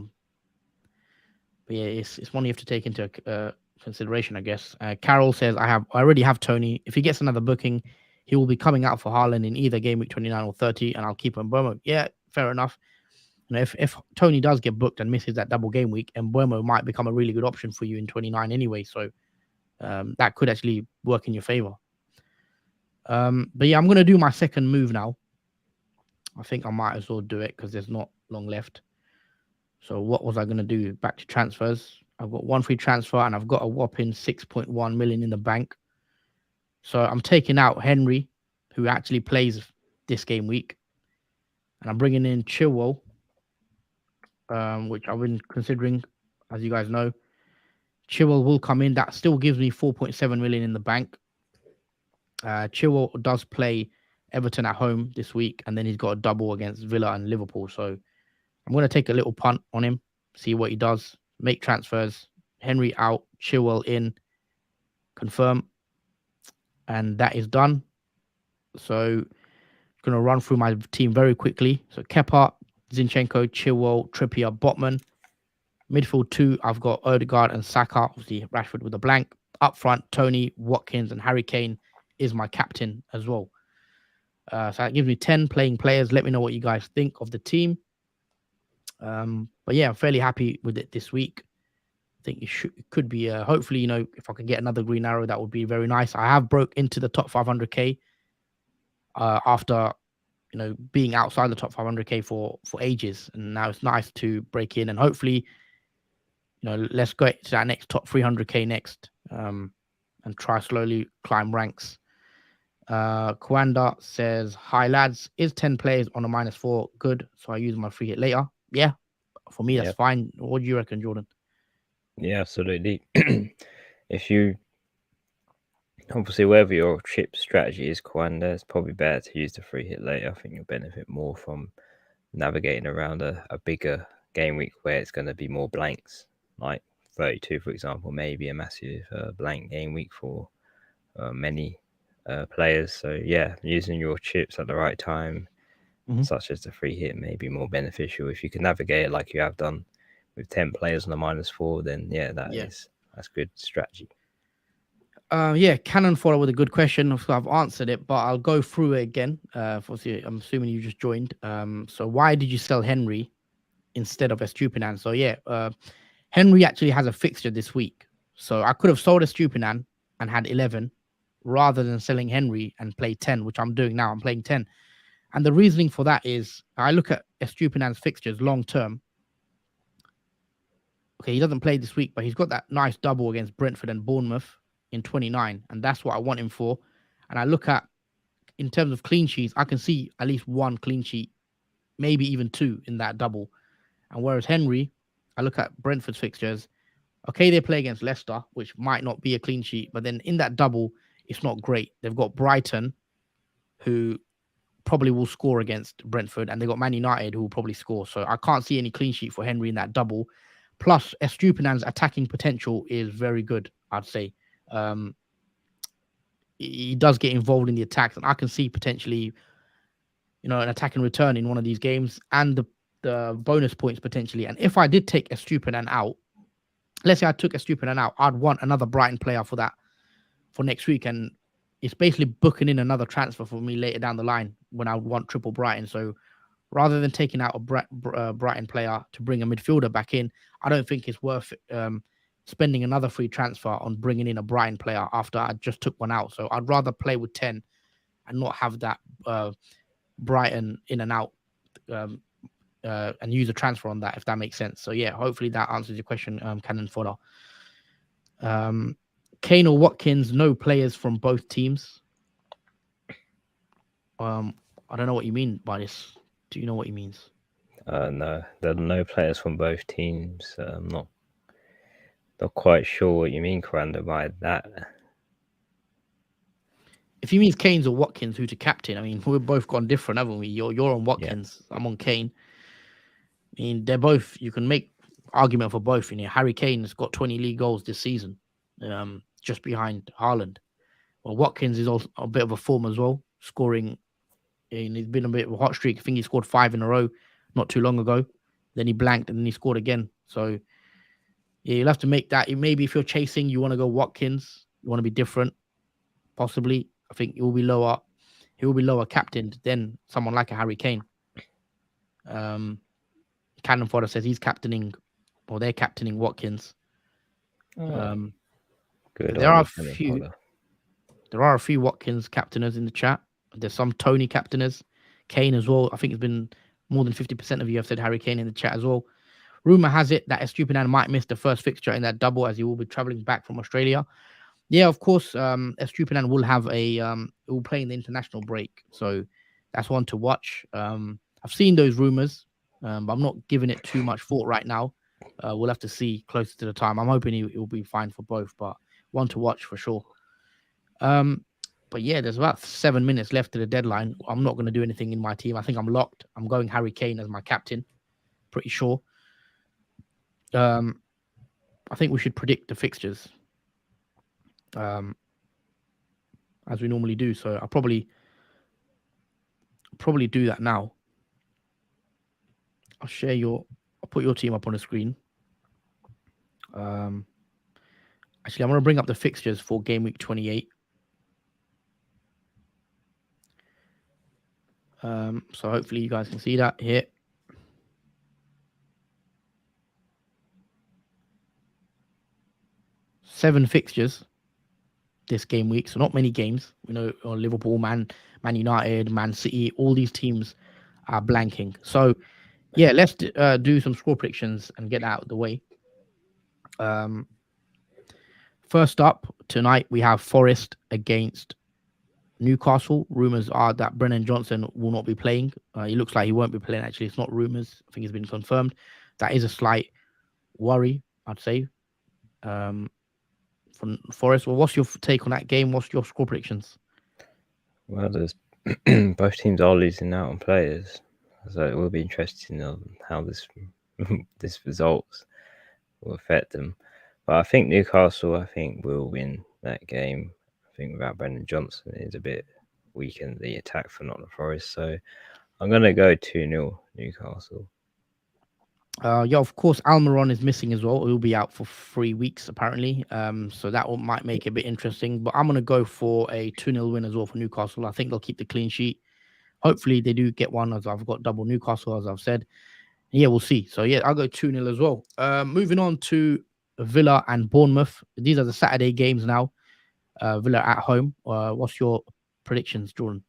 yeah, it's one you have to take into consideration, I guess. Carol says I already have Tony. If he gets another booking, he will be coming out for Haaland in either game week 29 or 30, and I'll keep him Mbeumo. Yeah, fair enough. If Tony does get booked and misses that double game week, Mbeumo might become a really good option for you in 29 anyway. So that could actually work in your favor. But yeah, I'm going to do my second move now. I think I might as well do it because there's not long left. So what was I going to do? Back to transfers. I've got one free transfer and I've got a whopping 6.1 million in the bank. So I'm taking out Henry, who actually plays this game week. And I'm bringing in Chilwell, which I've been considering, as you guys know. Chilwell will come in. That still gives me 4.7 million in the bank. Chilwell does play Everton at home this week, and then he's got a double against Villa and Liverpool. So I'm going to take a little punt on him, see what he does, make transfers. Henry out, Chilwell in, confirm. And that is done. So I'm going to run through my team very quickly. So Kepa, Zinchenko, Chilwell, Trippier, Botman. Midfield 2, I've got Odegaard and Saka. Obviously, Rashford with a blank. Up front, Tony, Watkins, and Harry Kane is my captain as well. So that gives me 10 playing players. Let me know what you guys think of the team. But yeah, I'm fairly happy with it this week. I think it could be, hopefully, if I can get another green arrow, that would be very nice. I have broke into the top 500k after, being outside the top 500k for ages. And now it's nice to break in and hopefully, let's go to that next top 300k next and try slowly climb ranks. Kwanda says, hi lads, is 10 players on a -4 good? So I use my free hit later. Yeah, for me, that's fine. What do you reckon, Jordan? Yeah, absolutely. If you obviously wherever your chip strategy is, Kwanda, it's probably better to use the free hit later. I think you'll benefit more from navigating around a bigger game week where it's going to be more blanks, like 32, for example, maybe a massive blank game week for many players. So yeah, using your chips at the right time, such as the free hit, may be more beneficial. If you can navigate it like you have done with 10 players on a -4, then that's good strategy. Cannon follow with a good question. I've answered it, but I'll go through it again. I'm assuming you just joined. So why did you sell Henry instead of Estupinan? So Henry actually has a fixture this week. So I could have sold Estupinan and had 11 rather than selling Henry and play 10, which I'm doing now. I'm playing 10. And the reasoning for that is I look at Estupinan's fixtures long term. Okay, he doesn't play this week, but he's got that nice double against Brentford and Bournemouth in 29, and that's what I want him for. And I look at, in terms of clean sheets, I can see at least one clean sheet, maybe even two in that double. And whereas Henry, I look at Brentford's fixtures. Okay, they play against Leicester, which might not be a clean sheet, but then in that double, it's not great. They've got Brighton, who probably will score against Brentford, and they got Man United, who will probably score. So I can't see any clean sheet for Henry in that double. Plus, Estupinan's attacking potential is very good, I'd say. Um, he does get involved in the attacks, and I can see potentially, an attack and return in one of these games, and the bonus points potentially. And if I did take Estupinan out, let's say I took Estupinan out, I'd want another Brighton player for next week, and it's basically booking in another transfer for me later down the line when I would want triple Brighton. So rather than taking out a Brighton player to bring a midfielder back in, I don't think it's worth spending another free transfer on bringing in a Brighton player after I just took one out. So I'd rather play with 10 and not have that Brighton in and out and use a transfer on that, if that makes sense. So yeah, hopefully that answers your question, Cannon Fodder. Kane or Watkins, no players from both teams. I don't know what you mean by this. Do you know what he means? No, there are no players from both teams. I'm not quite sure what you mean, Coranda, by that. If he means Kane's or Watkins, who to captain, I mean, we've both gone different, haven't we? You're on Watkins, yeah. I'm on Kane. I mean, they're both, you can make argument for both. Harry Kane has got 20 league goals this season, just behind Haaland. Well, Watkins is also a bit of a form as well, scoring. And he's been a bit of a hot streak. I think he scored 5 in a row not too long ago. Then he blanked and then he scored again. So yeah, you'll have to make that. Maybe if you're chasing, you want to go Watkins. You want to be different, possibly. I think he will be lower. He will be lower captained than someone like a Harry Kane. Cannon Fodder says he's captaining, or they're captaining Watkins. Good. There are a few Watkins captainers in the chat. There's some Tony captainers, Kane as well. I think it's been more than 50% of you have said Harry Kane in the chat as well. Rumor has it that Estupinan might miss the first fixture in that double as he will be traveling back from Australia. Yeah, of course, Estupinan will have will play in the international break. So that's one to watch. I've seen those rumors, but I'm not giving it too much thought right now. We'll have to see closer to the time. I'm hoping he will be fine for both, but one to watch for sure. But yeah, there's about 7 minutes left to the deadline. I'm not going to do anything in my team. I think I'm locked. I'm going Harry Kane as my captain. Pretty sure. I think we should predict the fixtures as we normally do. So I'll probably do that now. I'll put your team up on the screen. Actually, I'm going to bring up the fixtures for game week 28. So hopefully you guys can see that here. Seven fixtures this game week, so not many games. Liverpool, Man United, Man City, all these teams are blanking. So yeah, let's do some score predictions and get out of the way. First up tonight we have Forest against Newcastle. Rumors are that Brennan Johnson will not be playing. He looks like he won't be playing. Actually, it's not rumors. I think it's been confirmed. That is a slight worry, I'd say, from Forest. Well, what's your take on that game? What's your score predictions? Well, there's both teams are losing out on players, so it will be interesting on how this results will affect them. But I think Newcastle, will win that game. I think without Brendan Johnson, it's a bit weak in the attack for Nottingham Forest. So I'm going to go 2-0 Newcastle. Yeah, of course, Almiron is missing as well. He'll be out for 3 weeks, apparently. So that one might make it a bit interesting. But I'm going to go for a 2-0 win as well for Newcastle. I think they'll keep the clean sheet. Hopefully, they do get one, as I've got double Newcastle, as I've said. Yeah, we'll see. So, yeah, I'll go 2-0 as well. Moving on to Villa and Bournemouth. These are the Saturday games now. Villa at home. What's your predictions, Jordan?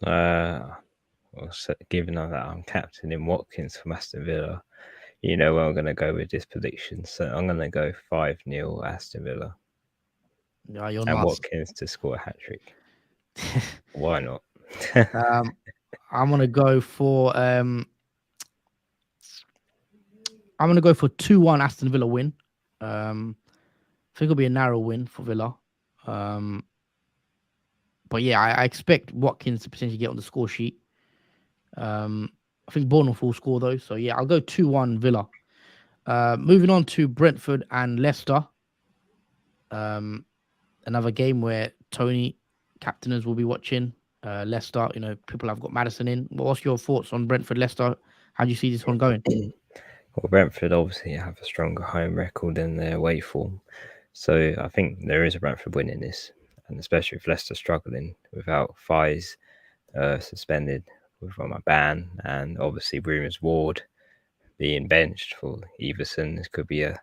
Uh, given that I'm captain in Watkins from Aston Villa, you know where I'm going to go with this prediction. So I'm going to go 5-0 Aston Villa Yeah, you're and nuts. Watkins to score a hat trick. Why not? um, I'm gonna go for 2-1 Aston Villa win. I think it'll be a narrow win for Villa. Um, but yeah, I expect Watkins to potentially get on the score sheet. I think Bournemouth will score though. So yeah, I'll go 2-1 Villa. Moving on to Brentford and Leicester. Um, Another game where Tony captainers will be watching. Leicester, people have got Madison in. What's your thoughts on Brentford Leicester? How do you see this one going? Well, Brentford obviously have a stronger home record than their away form. So I think there is a Brentford win in this. And especially with Leicester struggling without Fies suspended from a ban, and obviously Rumours Ward being benched for Everson. This could be a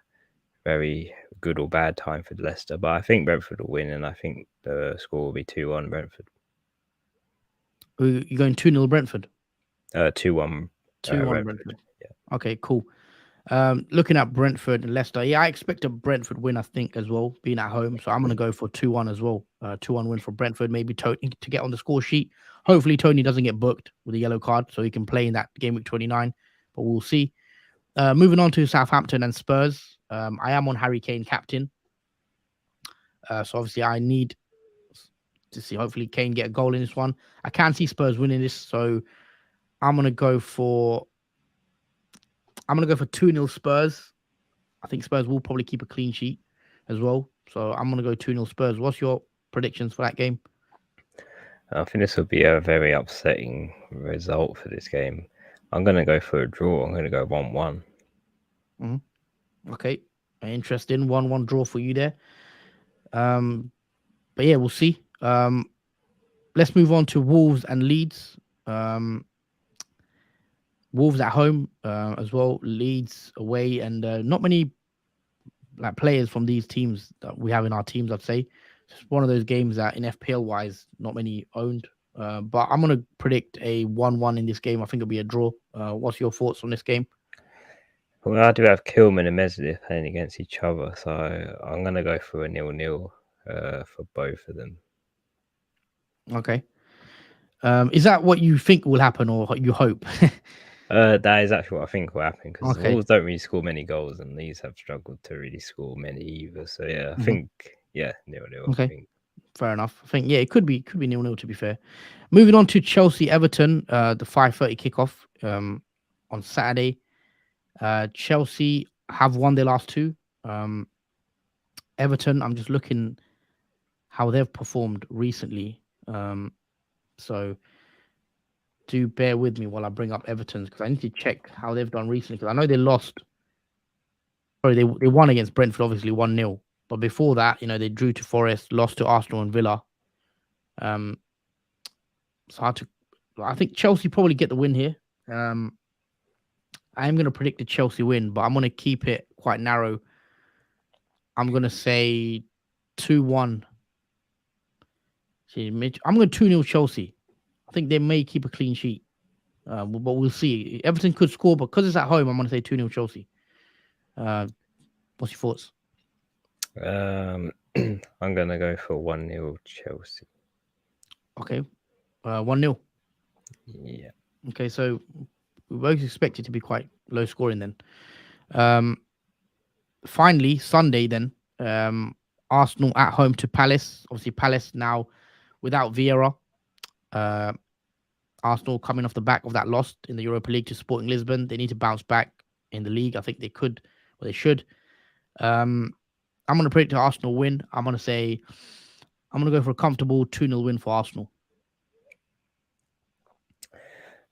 very good or bad time for Leicester. But I think Brentford will win, and I think the score will be 2-1 Brentford. You're going 2-0 Brentford? 2-1 2-1 Brentford. Brentford. Yeah. Okay, cool. Looking at Brentford and Leicester, yeah, I expect a Brentford win, I think, as well, being at home. So I'm going to go for 2-1 as well. 2-1 win for Brentford. Maybe Tony to get on the score sheet. Hopefully, Tony doesn't get booked with a yellow card so he can play in that game week 29. But we'll see. Moving on to Southampton and Spurs. I am on Harry Kane captain. So obviously, I need to see hopefully Kane get a goal in this one. I can see Spurs winning this. So I'm going to go for 2-0 Spurs. I think Spurs will probably keep a clean sheet as well. So I'm going to go 2-0 Spurs. What's your predictions for that game? I think this will be a very upsetting result for this game. I'm going to go for a draw. I'm going to go 1-1. Okay. Interesting. 1-1 draw for you there. But yeah, we'll see. Let's move on to Wolves and Leeds. Wolves at home as well. Leeds away, and not many like players from these teams that we have in our teams. I'd say it's one of those games that in FPL wise, not many owned. But I'm gonna predict a 1-1 in this game. I think it'll be a draw. What's your thoughts on this game? Well, I do have Kilman and Meslier playing against each other, so I'm going to go for a 0-0 for both of them. Okay. Is that what you think will happen, or you hope? That is actually what I think will happen, because the Okay. Wolves don't really score many goals, and these have struggled to really score many either. So yeah, I think 0-0. I Okay. think. Fair enough. I think it could be 0-0 to be fair. Moving on to Chelsea Everton, the 5:30 kickoff on Saturday. Chelsea have won their last two. Everton, I'm just looking how they've performed recently. So do bear with me while I bring up Everton's, because I need to check how they've done recently. Because I know they lost. Sorry, they won against Brentford, obviously 1-0. But before that, they drew to Forest, lost to Arsenal and Villa. It's hard to. I think Chelsea probably get the win here. I am going to predict a Chelsea win, but I'm going to keep it quite narrow. I'm going to say 2-1. I'm going to 2-0 Chelsea. I think they may keep a clean sheet, but we'll see. Everton could score, but because it's at home, I'm going to say 2-0 Chelsea. What's your thoughts? I'm going to go for 1-0 Chelsea. Okay. 1-0. Yeah. Okay, so we both expect it to be quite low scoring then. Finally, Sunday then, Arsenal at home to Palace. Obviously, Palace now without Vieira. Arsenal coming off the back of that loss in the Europa League to Sporting Lisbon. They need to bounce back in the league. I think they could, or they should. I'm going to predict Arsenal win. I'm going to go for a comfortable 2-0 win for Arsenal.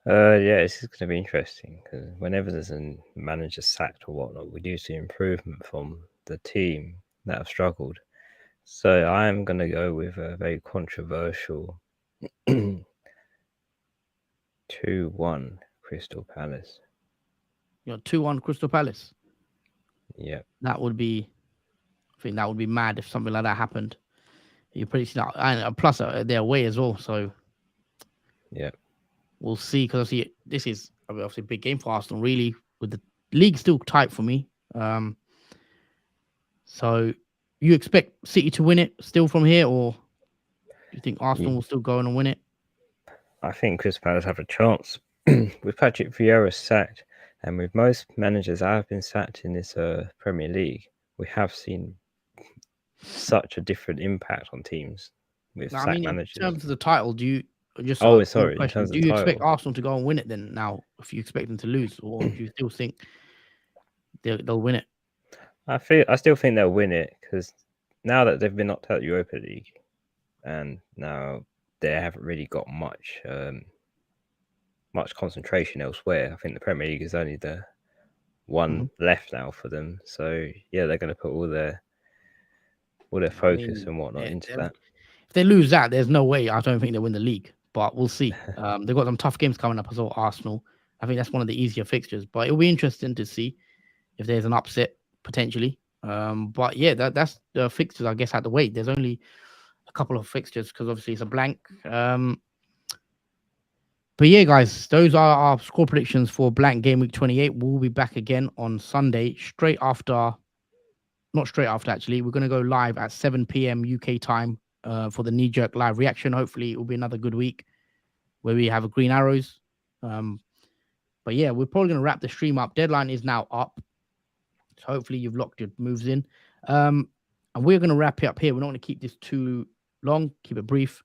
Yeah, this is going to be interesting, because whenever there's a manager sacked or whatnot, we do see improvement from the team that have struggled. So I am going to go with a very controversial 2-1 Crystal Palace. 2-1 Crystal Palace. Yeah. I think that would be mad if something like that happened. You're pretty sure, and plus they're away as well, so Yeah. we'll see. Because obviously this is obviously a big game for Arsenal, really, with the league still tight for me. So you expect City to win it still from here, or do you think Arsenal will still go on and win it? I think Crystal Palace have a chance. With Patrick Vieira sacked, and with most managers that have been sacked in this Premier League, we have seen such a different impact on teams with Now, I sacked mean, in managers. terms of the title, do you just Oh, a sorry. In question? terms Do of you the expect title, Arsenal to go and win it then? Now, if you expect them to lose, or do you still think they'll win it? I still think they'll win it because now that they've been knocked out of the Europa League, and now they haven't really got much concentration elsewhere. I think the Premier League is only the one left now for them. So yeah, they're going to put all their I focus mean, and whatnot into that. if they lose that, there's no way. I don't think they win the league, but we'll see. They've got some tough games coming up as well. Arsenal. I think that's one of the easier fixtures, but it'll be interesting to see if there's an upset potentially. But yeah, that's the fixtures, I guess, at the wait. There's only a couple of fixtures because obviously it's a blank. But yeah, guys, those are our score predictions for Blank Game Week 28. We'll be back again on Sunday, not straight after actually. We're going to go live at 7 p.m. UK time for the knee jerk live reaction. Hopefully, it will be another good week where we have a green arrows. But yeah, we're probably going to wrap the stream up. Deadline is now up. So hopefully you've locked your moves in. And we're going to wrap it up here. We're not going to keep this too long. Keep it brief.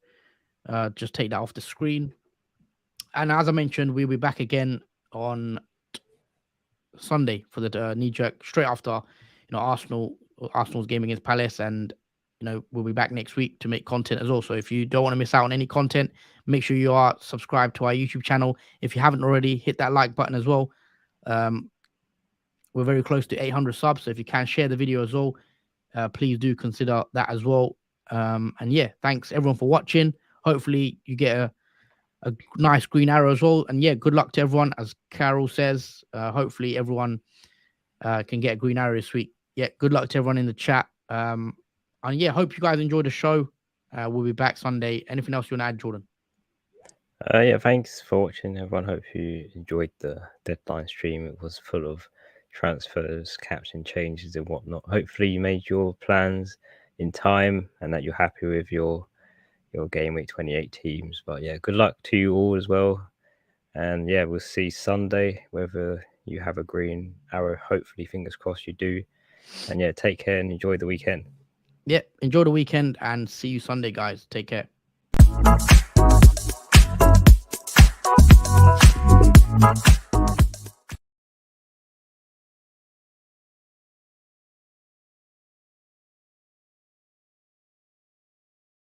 Just take that off the screen. And as I mentioned, we'll be back again on Sunday for the knee jerk straight after, Arsenal's game against Palace, and we'll be back next week to make content as well. So if you don't want to miss out on any content, make sure you are subscribed to our YouTube channel. If you haven't already, hit that like button as well. We're very close to 800 subs, so if you can share the video as well, please do consider that as well. And yeah, thanks everyone for watching. Hopefully you get a nice green arrow as well. And yeah, good luck to everyone. As Carol says, hopefully everyone can get a green arrow this week. Yeah, good luck to everyone in the chat. And yeah, hope you guys enjoyed the show. We'll be back Sunday. Anything else you want to add, Jordan? Yeah, thanks for watching, everyone. Hope you enjoyed the deadline stream. It was full of transfers, captain changes, and whatnot. Hopefully, you made your plans in time and that you're happy with your game week 28 teams. But yeah, good luck to you all as well. And yeah, we'll see Sunday whether you have a green arrow. Hopefully, fingers crossed you do. And yeah, take care and enjoy the weekend. Yeah, enjoy the weekend and see you Sunday, guys. Take care.